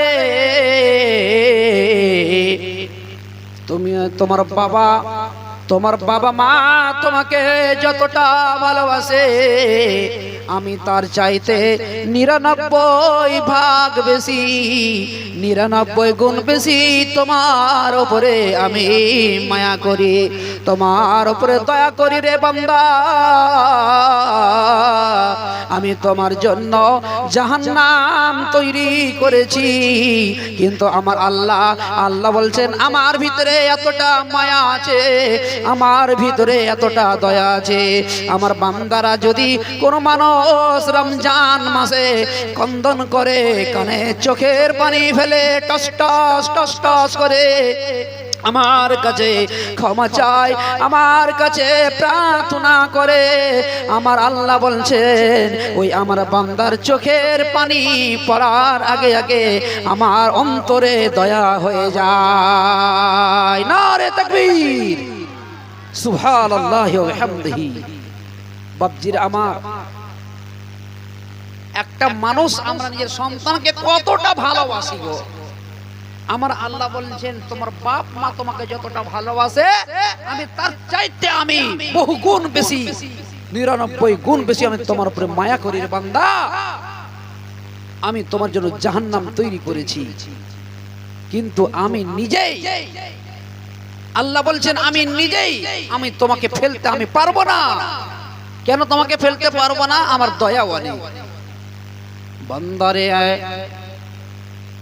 তুমি তোমার বাবা মা তোমাকে যতটা ভালোবাসে আমি তার চাইতে 99 ভাগ বেশি, 99 গুণ বেশি তোমার উপরে আমি মায়া করি, তোমার উপরে দয়া করি রে বান্দা। আমি তোমার জন্য জাহান্নাম তৈরি করেছি, কিন্তু আমার আল্লাহ বলছেন আমার ভিতরে এতটা মায়া আছে, আমার ভিতরে এতটা দয়া আছে। আমার বান্দারা যদি কোনো মানুষ রমজান মাসে কন্দন করে, কানে চোখের পানি ফেলে, টস টস টস টস করে আমার কাছে ক্ষমা চায়, আমার কাছে প্রার্থনা করে, আমার আল্লাহ বলছেন ওই আমার বান্দার চোখের পানি পড়ার আগে আগে আমার অন্তরে দয়া হয়ে যায়। নারে তাকবীর, সুবহানাল্লাহি ওয়া বিহামদিহি। বাবজির আমার, একটা মানুষ আমরা নিজের সন্তানকে কতটা ভালোবাসি গো। আমার আল্লাহ বলছেন তোমার বাপ মা তোমাকে যতটা ভালোবাসে আমি তার চাইতে আমি বহু গুণ বেশি, 99 গুণ বেশি আমি তোমার উপরে মায়া করি রে বান্দা। আমি তোমার জন্য জাহান্নাম তৈরি করেছি, কিন্তু আমি নিজেই, আল্লাহ বলছেন আমি নিজেই আমি তোমাকে ফেলতে আমি পারবো না। কেন তোমাকে ফেলতে পারবো না? আমার দয়া নেই। বান্দারে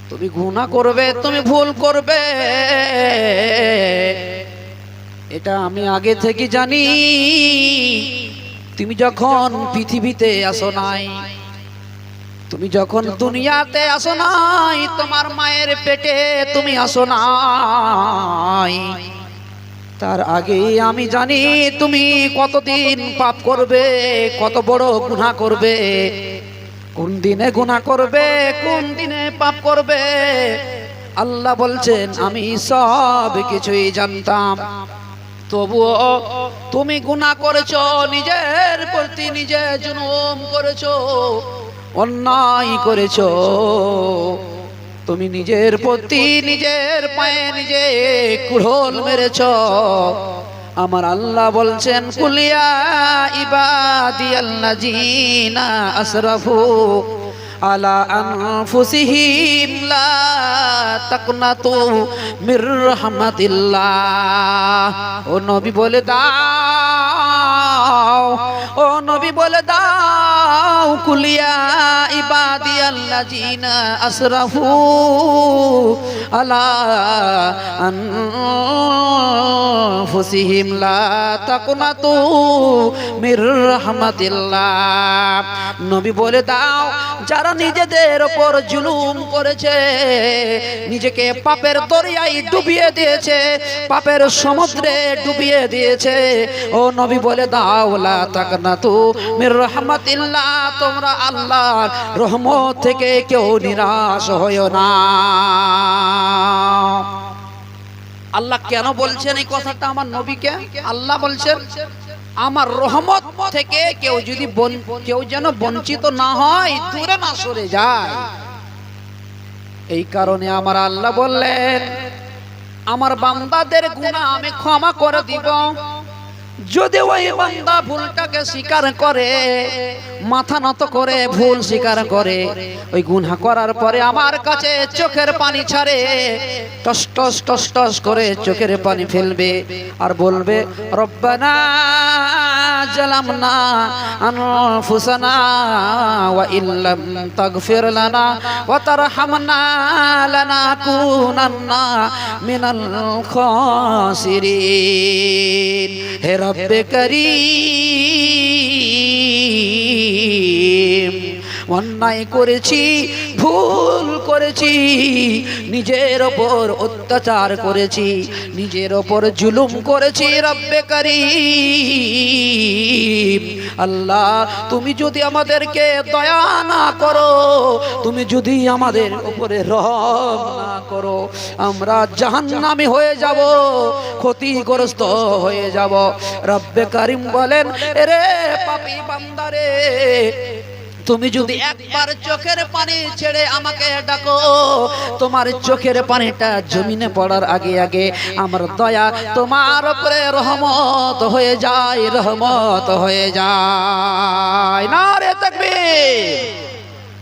তুমি গুনাহ করবে, তুমি ভুল করবে, এটা আমি আগে থেকে জানি। তুমি যখন পৃথিবীতে আসো নাই, তুমি যখন দুনিয়াতে আসো নাই, তোমার মায়ের পেটে তুমি আসো নাই, তার আগে আমি জানি তুমি কতদিন পাপ করবে, কত বড় গুনাহ করবে, কোন দিনে গুনাহ করবে, কোন দিনে পাপ করবে। আল্লাহ বলছেন আমি সব কিছুই জানতাম, তবুও তুমি গুনাহ করেছো, নিজের প্রতি নিজে জুলুম করেছো, অন্যায় করেছো। তুমি নিজের প্রতি নিজের পায়ে নিজে কুড়োল মেরেছো। আমার আল্লাহ বলছেন কুলিয়া ইবাদিয়াল্লাযিনা আসরাফু আলা আনফুসিহিম লা তাকনাতু মির রাহমাতিল্লাহ। ও নবী বলে দাও, ও নবী বলে দাও, কুলিয়া ইবাদিয়াল্লাযিনা আসরাফু আলা আনফুসিহিম লা তাকনাতু মির রাহমাতিল্লাহ। নবী বলে দাও, যারা নিজেদের উপর জুলুম করেছে, নিজেকে পাপের দরিয়ায় ডুবিয়ে দিয়েছে, পাপের সমুদ্রে ডুবিয়ে দিয়েছে, ও নবী বলে দাও লা তাকনাতু মির রাহমাতিল্লাহ, তোমরা আল্লাহর রহমত থেকে কেউ নিরাশ হয়ো না। আল্লাহ কেন বলছেন এই কথাটা আমার নবীকে? আল্লাহ বলছেন আমার রহমত থেকে কেউ যদি কেউ যেন বঞ্চিত না হয়, দূরে না সরে যায়। এই কারণে আমার আল্লাহ বললেন আমার বান্দাদের গুনাহ আমি ক্ষমা করে দিব, যদি ওই বান্দা ভুলটাকে স্বীকার করে, মাথা নত করে ভুল স্বীকার করে, ওই গুনাহ করার পরে আমার কাছে চোখের পানি ছাড়ে, টস টস টস টস করে চোখের পানি ফেলবে আর বলবে রব্বানা জালামনা আনফুসানা ওয়া ইল্লাম তাগফির লানা ওয়া তারহামনা লানাকুনান্না মিনাল খাসিরিন। হে রব্বে করিম, অন্যায় করেছি, ভুল করেছি, নিজের ওপর অত্যাচার করেছি, নিজের ওপর জুলুম করেছি। রব্বে করিম, আল্লাহ তুমি যদি আমাদেরকে দয়া না করো, তুমি যদি আমাদের উপরে রহম না করো, আমরা জাহান্নামী হয়ে যাব, ক্ষতিগ্রস্ত হয়ে যাব। রব্বে করিম বলেন রে পাপী বান্দারে, তুমি যদি একবার চোখের পানি ছেড়ে আমাকে ডাকো, তোমার চোখের পানিটা জমিনে পড়ার আগে আগে আমার দয়া তোমার উপরে রহমত হয়ে যায়, রহমত হয়ে যায়। নারে তাকবীর,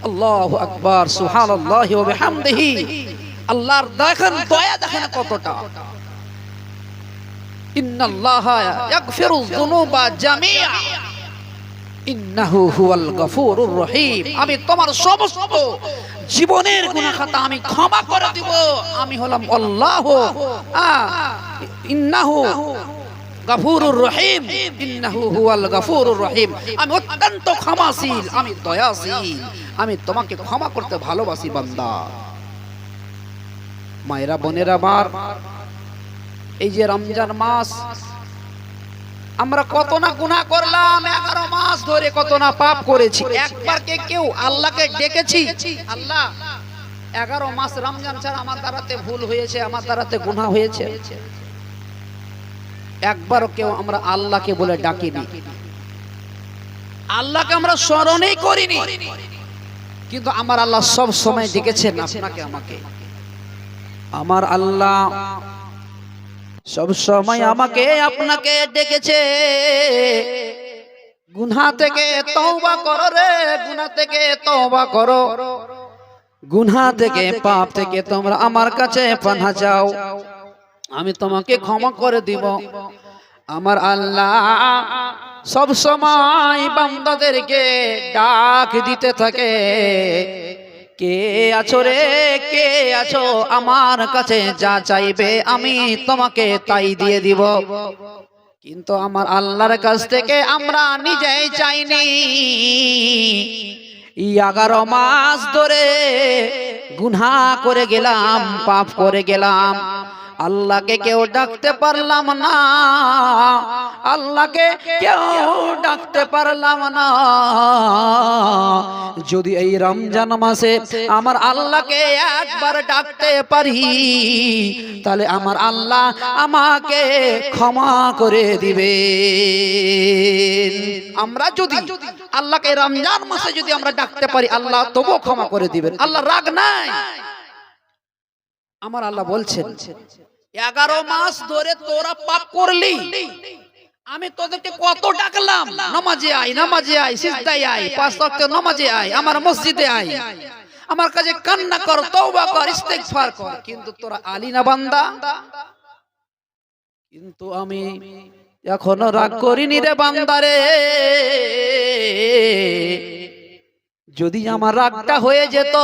আল্লাহু আকবার, সুবহানাল্লাহি ওয়া বিহামদিহি। আল্লাহর দেখেন দয়া, দেখেন কতটা। ইন্নাল্লাহা ইয়াগফিরুয যুনুবা জামিআ ইন্নাহু হুয়াল গফুরুর রহিম। আমি তোমার সমস্ত জীবনের গুনাহ খাতা আমি ক্ষমা করে দিব, আমি হলাম আল্লাহ। ইন্নাহু গফুরুর রহিম, ইন্নাহু হুয়াল গফুরুর রহিম। আমি অত্যন্ত ক্ষমাশীল, আমি দয়াশীল, আমি তোমাকে ক্ষমা করতে ভালোবাসি বান্দা। মায়েরা বোনেরা আমার, এই যে রমজান মাস, আমরা কত না গুনাহ করলাম, 11 মাস ধরে কত না পাপ করেছি। একবার কেউ আল্লাহকে ডেকেছি, আল্লাহ 11 মাস রমজান ছাড়া আমার দ্বারাতে ভুল হয়েছে, আমার দ্বারাতে গুনাহ হয়েছে, একবারও কেউ আমরা আল্লাহকে বলে ডাকিনি, আল্লাহকে আমরা স্মরণই করিনি। কিন্তু আমার আল্লাহ সব সময় ডেকেছেন আপনাকে আমাকে। আমার আল্লাহ সব সময় আমাকে আপনাকে ডেকেছে, গুনাহ থেকে তওবা করো রে, গুনাহ থেকে তওবা করো, গুনাহ থেকে পাপ থেকে তোমরা আমার কাছে পানাহ চাও, আমি তোমাকে ক্ষমা করে দিব। আমার আল্লাহ সব সময় বান্দাদেরকে ডাক দিতে থাকে, কে আছো রে, কে আছো আমার কাছে, যা চাইবে আমি তোমাকে তাই দিয়ে দিব। কিন্তু আমার আল্লাহর কাছ থেকে আমরা নিজেই চাইনি। 11 মাস ধরে গুনাহ করে গেলাম, পাপ করে গেলাম, আল্লাহকে কেউ ডাকতে পারলাম না, আল্লাহকে কেউ ডাকতে পারলাম না। যদি এই রমজান মাসে আমার আল্লাহকে একবার ডাকতে পারি, তাহলে আমার আল্লাহ আমাকে ক্ষমা করে দিবে। আমরা যদি আল্লাহকে রমজান মাসে যদি আমরা ডাকতে পারি, আল্লাহ তবুও ক্ষমা করে দিবেন। আল্লাহ রাগ নাই। আমার আল্লাহ বলছেন 11 মাস ধরে তোরা পাপ করলি, আমি তোদেরকে কত ডাকলাম, নামাজে আয়, নামাজে আয়, সিজদায় আয়, 5 ওয়াক্ত নামাজে আয়, আমার মসজিদে আয়, আমার কাছে কান্না কর, তওবা কর, ইস্তেগফার কর, কিন্তু তোরা আলি না বান্দা। কিন্তু আমি এখনো রাগ করিনি রে বান্দারে। যদি আমার রাগটা হয়ে যেত,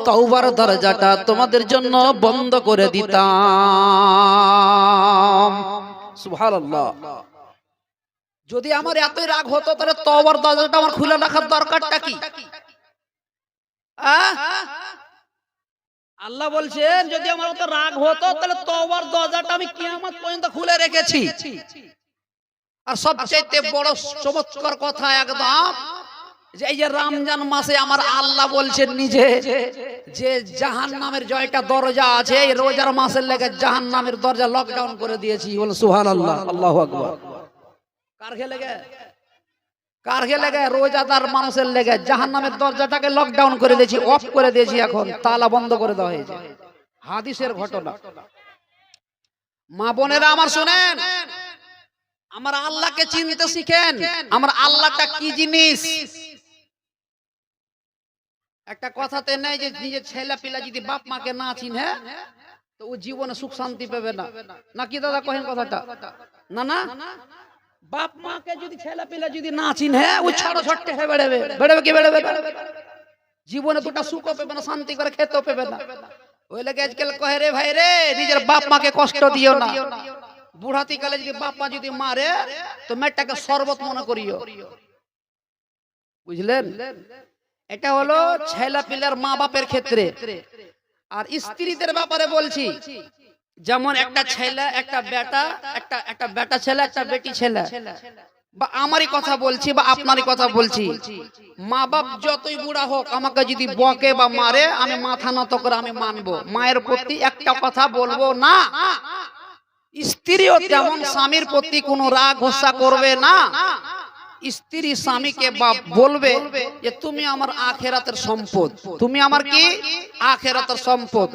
তওবার দরজাটা তোমাদের জন্য বন্ধ করে দিতাম। সুবহানাল্লাহ। যদি আমার এতই রাগ হতো, তাহলে তওবার দরজাটা আমার খুলে রাখার দরকারটা কি? আল্লাহ বলছেন যদি আমার এত রাগ হতো, তাহলে তওবার দরজাটা আমি কিয়ামত পর্যন্ত খুলে রেখেছি। আর সবচেয়ে বড় চমৎকার কথা একদম, যে এই যে রমজান মাসে আমার আল্লাহ বলছেন নিজে যে জাহান্নামের জয়টা দরজা আছে, এই রোজার মাসের লেগে জাহান্নামের দরজা লকডাউন করে দিয়েছি। বল সুবহানাল্লাহ, আল্লাহু আকবার। কার খেলে গে? কার খেলে গে? রোজাদার মানুষের লেগে জাহান্নামের দরজাটাকে লকডাউন করে দিয়েছি, অফ করে দিয়েছি, এখন তালা বন্ধ করে দেওয়া হয়েছে। হাদিসের ঘটনা। মা বোনেরা আমার শুনেন, আমার আল্লাহকে চিনতে শিখেন। আমার আল্লাহটা কি জিনিস? একটা কথাতে নেই যে নিজের ছেলে পিলা যদি বাপ মাকে না চিনে, তো ও জীবনে সুখ শান্তি পাবে না, নাকি দাদা কহেন কথাটা? না না, বাপ মাকে যদি ছেলে পিলা যদি না চিনে, ও ছাড়ো ছট্টে হয়ে বেড়াবে। বেড়াবে কি বেড়াবে? জীবনে দুটা সুখ পাবে না, শান্তি করে খেতেও পাবে না। ওই লাগে আজকাল কহে রে ভাই রে, নিজের বাপ মাকে কষ্ট দিও না। বুড়াতি কালে যদি বাপ মা যদি মারে, তো মেয়েটাকে শরবত মনে করিও। বুঝলেন? এটা হলো ছেলে পিলার মা বাপের ক্ষেত্রে। আর স্ত্রীদের ব্যাপারে বলছি, যেমন একটা ছেলে, একটা বেটা, একটা বেটা ছেলে, একটা বেটি ছেলে, বা আমারই কথা বলছি বা আপনারই কথা বলছি, মা বাপ যতই বুড়া হোক, আমাকে যদি বকে বা মারে, আমি মাথা নত করে আমি মানবো, মায়ের প্রতি একটা কথা বলবো না। স্ত্রীও তেমন স্বামীর প্রতি কোনো রাগ গোসা করবে না। স্ত্রী স্বামীকে বলবে যে তুমি আমার আখিরাতের সম্পদ, তুমি আমার কি আখিরাতের সম্পদ।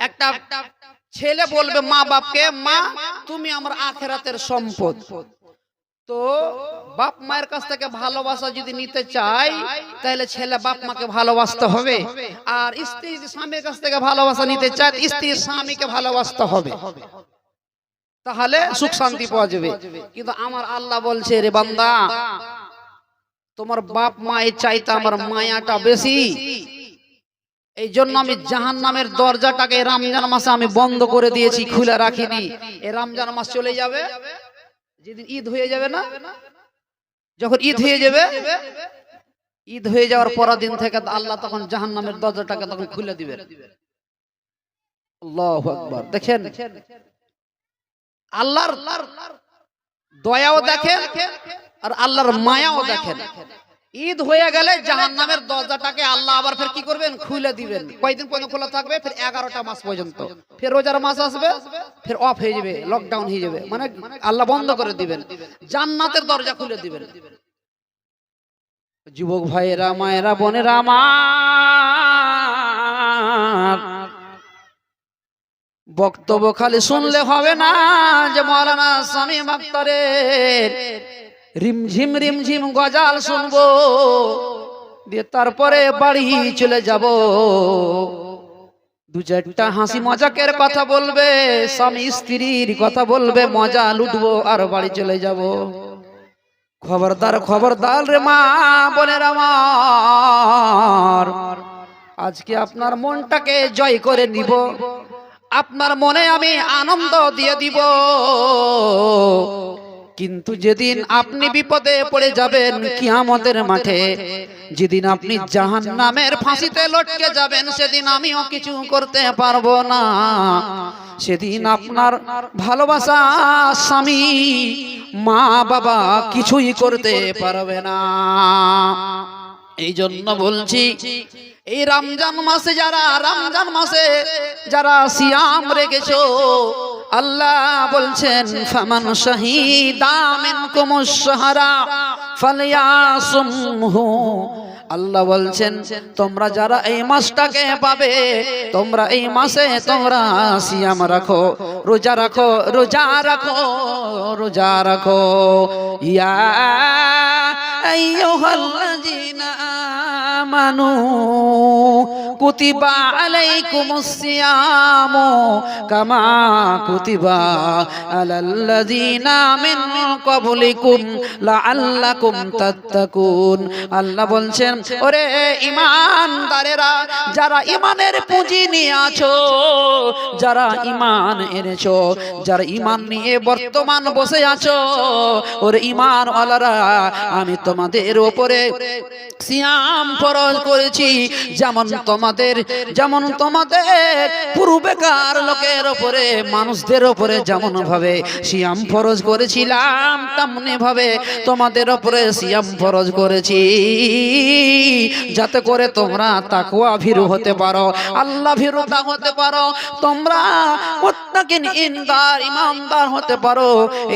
একটা ছেলে বলবে মা বাপকে, মা তুমি আমার আখিরাতের সম্পদ। তো বাপ মায়ের কাছ থেকে ভালোবাসা যদি নিতে চাই, তাহলে ছেলে বাপ মাকে ভালোবাসতে হবে। আর স্ত্রী যদি স্বামীর কাছ থেকে ভালোবাসা নিতে চায়, স্ত্রী স্বামীকে ভালোবাসতে হবে, তাহলে সুখ শান্তি পাওয়া যাবে। কিন্তু আমার আল্লাহ বলছে রে বান্দা, তোমার বাপ মায়ের চাইতে আমার মায়াটা বেশি। এই জন্য আমি জাহান্নামের দরজাটাকে রমজান মাসে আমি বন্ধ করে দিয়েছি, খুলে রাখিনি। এই রমজান মাস চলে যাবে, যেদিন ঈদ হয়ে যাবে না, যখন ঈদ হয়ে যাবে, ঈদ হয়ে যাওয়ার পরের দিন থেকে আল্লাহ তখন জাহান্নামের দরজাটাকে তখন খুলে দিবেন। আল্লাহু আকবার। দেখেন আল্লাহর দয়াও দেখেন আর আল্লাহর মায়াও দেখেন। ঈদ হয়ে গেলে জাহান্নামের দরজাটাকে আল্লাহ আবার ফের কি করবেন? খুলে দিবেন। কয়দিন পর্যন্ত খোলা থাকবে? ফের 11টা মাস পর্যন্ত। ফের রোজার মাস আসবে, ফের অফ হয়ে যাবে, লকডাউন হয়ে যাবে, মানে আল্লাহ বন্ধ করে দিবেন, জান্নাতের দরজা খুলে দিবেন। যুবক ভাইয়েরা, মায়েরা, বোনেরা আমার, বক্তব্য খালি শুনলে হবে না, যে মাওলানা শামীম আখতারের রিমঝিম রিমঝিম গজাল শুনবো, দিয়ে তারপরে বাড়ি চলে যাব। 2-4টা হাসি মজাকের কথা বলবে, স্বামী স্ত্রীর কথা বলবে, মজা লুটবো আর বাড়ি চলে যাব। খবরদার খবরদার রে মা বোনের আমার, আজকে আপনার মনটাকে জয় করে নিব, আপনার মনে আমি আনন্দ দিয়ে দিব। কিন্তু যেদিন আপনি বিপদে পড়ে যাবেন কিয়ামতের মাঠে, যেদিন আপনি জাহান্নামের ফাঁসিতে লটকে যাবেন, সেদিন আমিও কিছু করতে পারবো না। সেদিন আপনার ভালোবাসা স্বামী মা বাবা কিছুই করতে পারবে না। এই জন্য বলছি, এই রমজান মাসে যারা সিয়াম রেখেছো, আল্লাহ বলছেন ফামান শাহিদা মিনকুমুশ শাহরা ফালইয়াসুমহু। আল্লাহ বলছেন তোমরা যারা এই মাসটাকে পাবে, তোমরা এই মাসে তোমরা সিয়াম রাখো, রোজা রাখো, রোজা রাখো। ইয়া আইয়ুহাল্লাযীনা আমানু কুতিবা আলাইকুমুস সিয়ামু কামা কুতিবা আলাল্লাযীনা মিন ক্বাবলিকুম লাআল্লাকুম তাত্তাকুন। আল্লাহ বলছেন, ওরে ঈমানদারেরা, যারা ঈমানের পুঁজি নিয়ে আছো, যারা ঈমান এনেছো, যারা ঈমান নিয়ে বর্তমান বসে আছো, ওরে ঈমানওয়ালারা, আমি তোমাদের উপরে সিয়াম ফরজ করেছি, যেমন তোমাদের পূর্বেকার লোকের উপরে, মানুষদের উপরে যেমন ভাবে সিয়াম ফরজ করেছিলাম, তেমনি ভাবে তোমাদের উপরে সিয়াম ফরজ করেছি, যাতে করে তোমরা তাকওয়া ভীরু হতে পারো, আল্লাহ ভীরু হতে পারো, তোমরা মুত্তাকিন ইমানদার হতে পারো।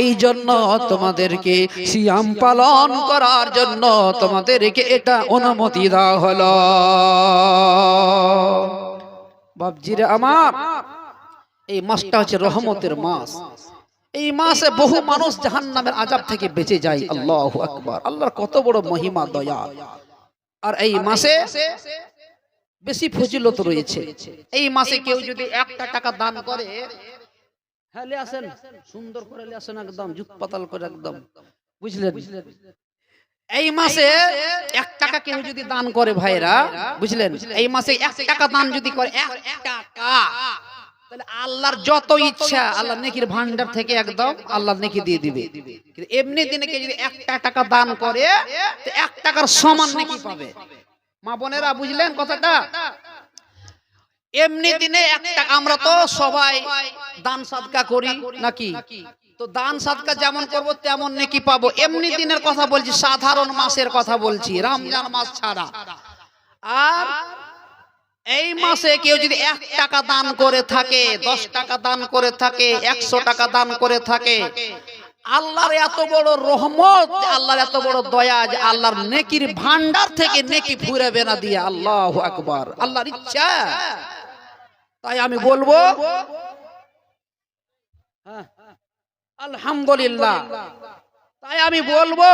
এই জন্য তোমাদেরকে সিয়াম পালন করার জন্য তোমাদেরকে এটা অনুমতি দেওয়া হলো। বাপজিরে আমার, এই মাসটা হচ্ছে রহমতের মাস। এই মাসে বহু মানুষ জাহান্নামের আযাব থেকে বেঁচে যায়। আল্লাহু আকবার, আল্লাহর কত বড় মহিমা, দয়া। আর এই মাসে বেশি ফজিলত রয়েছে। এই মাসে কেউ যদি 1 টাকা দান করে, হেলে আসেন সুন্দর করে আসেন, একদম জুত পাতাল করে একদম, বুঝলেন? এই মাসে 1 টাকা কেউ যদি দান করে ভাইরা, বুঝলেন, এই মাসে 1 টাকা দান যদি করে, 1 টাকা, তাহলে আল্লাহর যত ইচ্ছা আল্লাহ নেকির ভান্ডার থেকে একদম আল্লাহ নেকি দিয়ে দিবে। কিন্তু এমনি দিনে কেউ যদি 1 টাকা দান করে, তো 1 টাকার সমান নেকি পাবে। মা বোনেরা বুঝলেন কথাটা? এমনি দিনে 1 টাকা, আমরা তো সবাই দান সাদকা করি নাকি? তো দান সাদকা যেমন করব তেমন নেকি পাবো। এমনি দিনের কথা বলছি, সাধারণ মাসের কথা বলছি, রমজান মাস ছাড়া। আর এই মাসে কেউ যদি 1 টাকা দান করে থাকে, 10 টাকা দান করে থাকে, 100 টাকা দান করে থাকে, আল্লাহর এত বড় রহমত, আল্লাহর এত বড় দয়া যে আল্লাহর নেকির ভান্ডার থেকে নেকি ফুরাবে না দিয়ে। আল্লাহু আকবার, আল্লাহর ইচ্ছা। তাই আমি বলবো আলহামদুলিল্লাহ। তাই আমি বলবো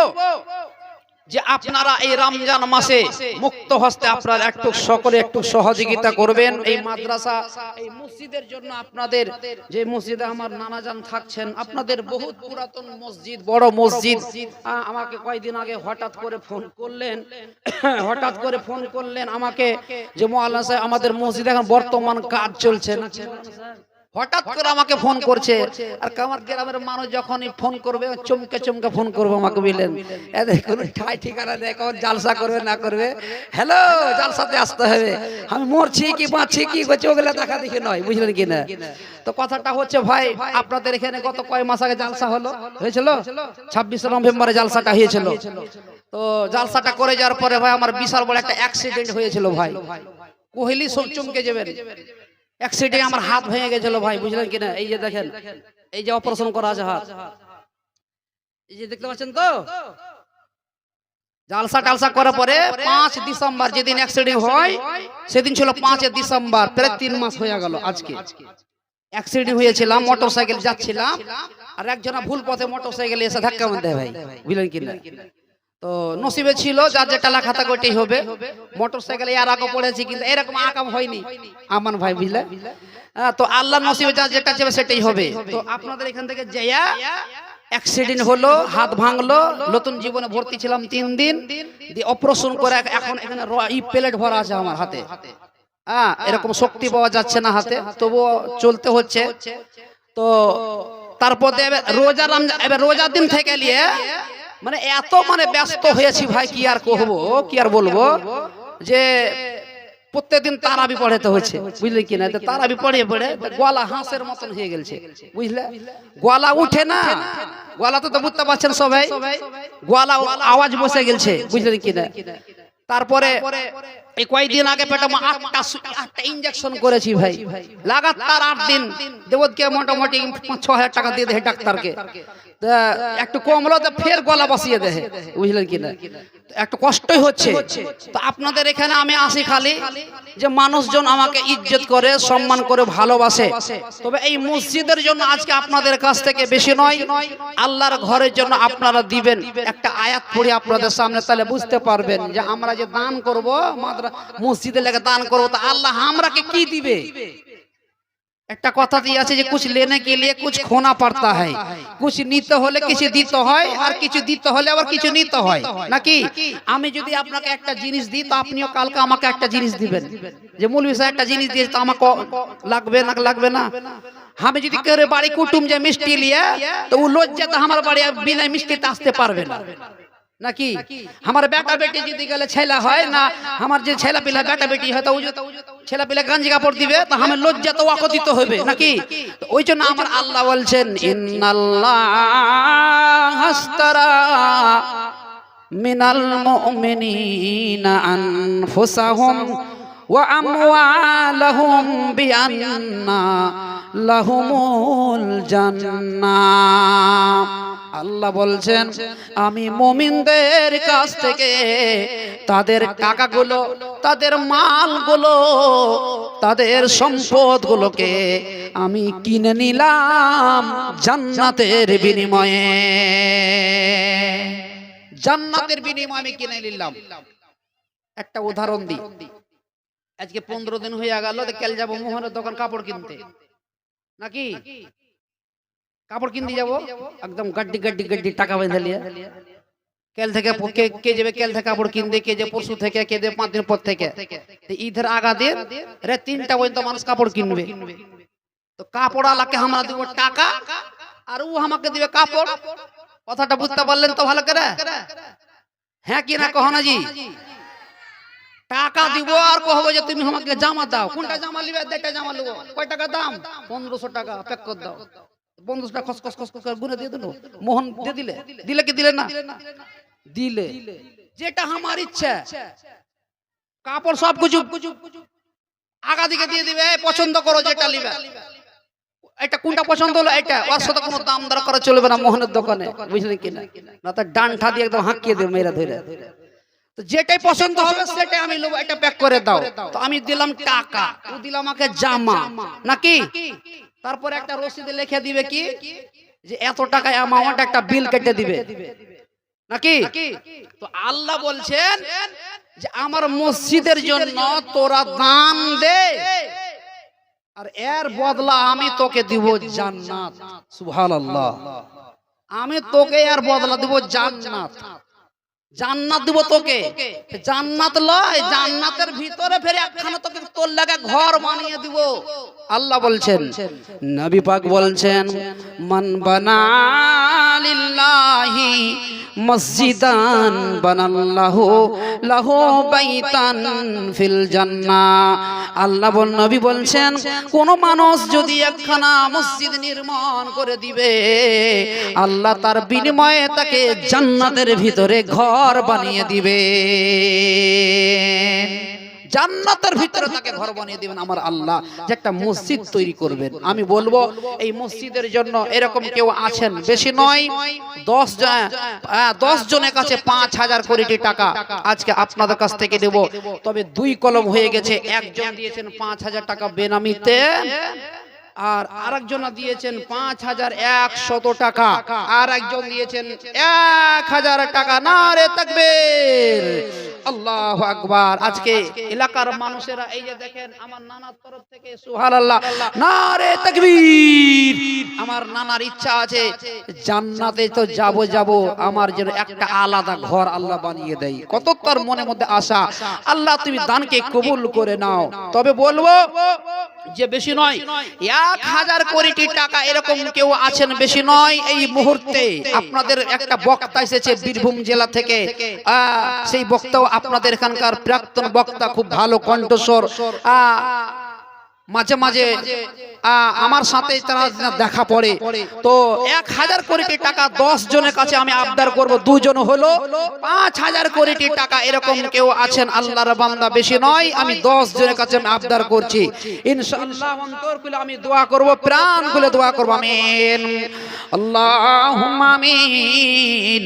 যে আপনারা এই রমজান মাসে মুক্ত হস্তে আপনারা একটু সকলে একটু সহযোগিতা করবেন। এই মাদ্রাসা, এই মসজিদের জন্য, আপনাদের যে মসজিদে আমার নানাজান থাকছেন, আপনাদের বহুত পুরাতন মসজিদ, বড় মসজিদ। আমাকে কয়েকদিন আগে হঠাৎ করে ফোন করলেন আমাকে যে মাওলানা সাহেব, আমাদের মসজিদে এখন বর্তমান কাজ চলছে না। হঠাৎ করে আমাকে ফোন করছে। আর আমার গ্রামের মানুষ যখনই ফোন করবে চমকে ফোন করবো আমাকে, বুঝলেন, এদের কোনো ঠাই ঠিকানা দেয়, কখন জালসা করবে না করবে, হ্যালো জালসাতে আসতে হবে, আমি মরছি কি বাঁচছি কি করছি ওগুলো দেখা দেখি নয়, বুঝলেন কিনা? তো কথাটা হচ্ছে ভাই, আপনাদের এখানে গত কয় মাস আগে জালসা হয়েছিল, 26 নভেম্বরে জালসাটা হয়েছিল। তো জালসাটা করে যাওয়ার পরে ভাই আমার বিশাল বড় একটা অ্যাক্সিডেন্ট হয়েছিল ভাই, কোহলি সব চমকে যাবেন। অ্যাক্সিডেন্টে আমার হাত ভেঙে গেছিল ভাই, বুঝলেন কিনা? এই যে দেখেন, এই যে অপারেশন করা আছে হাত, এই যে দেখতে পাচ্ছেন তো। জালসা টালসা করার পরে 5 ডিসেম্বর যেদিন অ্যাক্সিডেন্ট হয়, সেদিন ছিল 5 ডিসেম্বর, প্রায় 3 মাস হয়ে গেল আজকে। অ্যাক্সিডেন্ট হয়েছিলাম, মোটরসাইকেল যাচ্ছিলাম, আর একজনা ভুল পথে মোটরসাইকেলে এসে ধাক্কা মারতে ভাই, বুঝলেন কিনা? তো নসিবে ছিল যার যেটা লেখা থাকে ওইটাই হবে। মোটরসাইকেলে আর আগে পড়েছি, কিন্তু এরকম আকাম হয়নি আমান ভাই, বুঝলে? তো আল্লাহ নসিবে যার যেটা চাইবে সেটাই হবে। তো আপনাদের এখান থেকে যাইয়া অ্যাক্সিডেন্ট হলো, হাত ভাঙলো, নতুন জীবনে ভর্তি ছিলাম 3 দিন, দিয়ে অপারেশন করে এখন এখানে প্লেট ভরা আছে আমার হাতে, এরকম শক্তি পাওয়া যাচ্ছে না হাতে, তবুও চলতে হচ্ছে। তো তারপরে রোজা রমজান, এবার রোজার দিন থেকে নিয়ে মানে এত মানে ব্যস্ত হয়েছি ভাই, কি আর কহবো, কি আর বলবো, যে প্রত্যেকদিন তারাবি পড়াতে হচ্ছে, বুঝলে কি না? তারাবি পড়িয়ে পড়ে গলা হাঁসের মতন হয়ে গেছে, বুঝলে? গলা উঠে না, গলা তো বুঝতে পারছেন সবাই, গলা আওয়াজ বসে গেছে, বুঝলেন কি না? তারপরে এই কয়েকদিন আগে পেটে আটটা ইঞ্জেকশন করেছি ভাই, লাগাতার 8 দিন। দেবদকে মোটামুটি 5-6 হাজার টাকা দিয়ে দেয় ডাক্তারকে, একটু কমলো তো ফের গলা বসিয়ে দেয়, বুঝলেন কি না? একটু কষ্টই হচ্ছে। তো আপনাদের এখানে আমি আসি খালি যে মানুষজন আমাকে ইজ্জত করে, সম্মান করে, ভালোবাসে। তবে এই মসজিদের জন্য আজকে আপনাদের কাছ থেকে বেশি নয়, আল্লাহর ঘরের জন্য আপনারা দিবেন। একটা আয়াত পড়ি আপনাদের সামনে, তাহলে বুঝতে পারবেন যে আমরা যে দান করব, মসজিদে লেগে দান করবো, তো আল্লাহ আমরাকে কি দিবে। একটা কথা দিয়ে আছে যে কুছ লেনে কে লিয়ে কুছ খোনা পড়তা হয়, কুছ নিতে হলে কিছু দিতে হয়, আর কিছু দিতে হলে আবার কিছু নিতে হয়, নাকি? আমি যদি আপনাকে একটা জিনিস দিই, তো আপনিও কালকে আমাকে একটা জিনিস দিবেন। যে মৌলভী সাহেব একটা জিনিস দিয়েছে, তো আমাকে লাগবে না, লাগবে না? আমি যদি কেউ বাড়ি কুটুম যে মিষ্টি লিয়ে, তো ও লজ্জা তো আমার বাড়ি বিনা মিষ্টিতে আসতে পারবে না, নাকি? আমার বেটা বেটি যদি গেলে ছেলা হয় না, আমার যে ছেলা পিলা বেটা বেটি হয়, তো ছেলা পিলা গাঞ্জি কাপড় দিবে, তো আমার লজ্জা তো ওকে দিতে হবে, নাকি? তো ওই জন্য আমার আল্লাহ বলছেন, ইন্নাল্লাহ আশতারা মিনাল মুমিনিনা আনফুসাহুম ওয়া আমওয়ালাহুম বিআন্না লাহুমুল জান্নাহ। আল্লাহ বলছেন, আমি মুমিনদের কাছ থেকে তাদের টাকাগুলো, তাদের মালগুলো, তাদের সম্পদগুলোকে আমি কিনে নিলাম জান্নাতের বিনিময়ে। জান্নাতের বিনিময়ে আমি কিনে নিলাম। একটা উদাহরণ দিই। আজকে 15 দিন হয়ে গেল, কাল যাব মোহনের দোকান কাপড় কিনতে, নাকি? কাপড় কিনতে যাবো, একদম গাড্ডি গাড্ডি গাড্ডি টাকা বেঁধে লিয়ে কেল থেকে কে যাবে, কেল থেকে কাপড় কিনতে, কে যে পরশু থেকে, কে যে 5 দিন পর থেকে। ঈদের আগা দিন রে 3টা পর্যন্ত মানুষ কাপড় কিনবে। তো কাপড় আলাকে আমরা দিব টাকা, আর ও আমাকে দিবে কাপড়। কথাটা বুঝতে পারলেন তো ভালো করে? হ্যাঁ কি না কহনা জি? টাকা দিব আর কহবো যে তুমি আমাকে জামা দাও। কোনটা জামা নিবে? একটা জামা নেবো। কয় টাকা দাম? 1500 টাকা, প্যাক করে দাও। 1500 টাকা খস খস খস খস করে গুনে দিয়ে দিল। মোহন দিয়ে দিলে, দিলে কি দিলে না? দিলে। যেটা আমার ইচ্ছা, কাপড় সব কিছু আগা দিকে দিয়ে দিবে, পছন্দ করো যেটা নিবে। এটা কোনটা পছন্দ হলো, এটা। ওর সাথে কোনো দাম দর করা চলবে না মোহনের দোকানে, বুঝলেন কি না? না তো ডান্ঠা দিয়ে একদম হাঁকিয়ে দেবে মেয়েরা ধরে। তো যেটাই পছন্দ হবে সেটাই আমি নেবো, এটা প্যাক করে দাও। তো আমি দিলাম টাকা, ও দিলাম আমাকে জামা, নাকি? তারপরে একটা রসিদে লিখে দিবে কি যে এত টাকা অ্যামাউন্ট, একটা বিল কেটে দিবে, নাকি? তো আল্লাহ বলছেন যে আমার মসজিদের জন্য তোরা দান দে, আর এর বদলা আমি তোকে দিব জান্নাত। সুবহানাল্লাহ। আমি তোকে এর বদলা দিব জান্নাত। জান্নাত দিব তোকে। জান্নাত লয়, জান্নাতের ভিতরে ফেরে একখানা তোকে তোর লাগা ঘর বানিয়ে দিব। আল্লাহ বলছেন, নবী পাক বলছেন, মান বানা লিল্লাহি মসজিদান বানাল্লাহু লাহু বাইতান ফিল জান্নাহ। আল্লাহ নবী বলছেন, কোন মানুষ যদি একখানা মসজিদ নির্মাণ করে দিবে, আল্লাহ তার বিনিময়ে তাকে জান্নাতের ভিতরে ঘর বানিয়ে দিবে। জান্নাতের ভিতরে তাকে ঘর বানিয়ে দিবেন আমার আল্লাহ, যে একটা মসজিদ তৈরি করবেন। আমি বলবো এই মসজিদের জন্য এরকম কেউ আছেন, বেশি নয়, 10 জনের কাছে 5000 কোটি টাকা আজকে আপনাদের কাছ থেকে দেব। তবে 2 কলম হয়ে গেছে। একজন দিয়েছেন 5000 টাকা বেনামিতে, আর আরেকজন দিয়েছেন 5100 টাকা, আর একজন দিয়েছেন 1000 টাকা। নারে তাকবীর! আল্লাহু আকবার। আজকে এলাকার মানুষেরা এই যে দেখেন আমার নানার তরফ থেকে সুবহানাল্লাহ নারে তাকবীর। আমার নানার ইচ্ছা আছে জান্নাতে তো যাব আমার যেন একটা আলাদা ঘর আল্লাহ বানিয়ে দেয়। কত তার মনের মধ্যে আশা। আল্লাহ তুমি দানকে কবুল করে নাও। তবে বলবো যে বেশি নয়, 1000 কোটি টাকা এরকম কেউ আছেন বেশি নয়। এই মুহূর্তে আপনাদের একটা বক্তা এসেছে বীরভূম জেলা থেকে, সেই বক্তাও আপনাদের এখানকার প্রাক্তন বক্তা, খুব ভালো কণ্ঠস্বর। মাঝে মাঝে আমার সাথে তারা দেখা পড়ে। তো 1000 কোটি টাকা 10 জনের কাছে আমি আবদার করব, 2 জন হলো 5000 কোটি টাকা এরকম কেউ আছেন আল্লাহর বান্দা বেশি নয়। আমি 10 জনের কাছে আমি আবদার করছি, ইনশাআল্লাহ অন্তর খুলে আমি দোয়া করব, প্রাণ খুলে দোয়া করব। আমিন, আল্লাহুম্মা আমিন।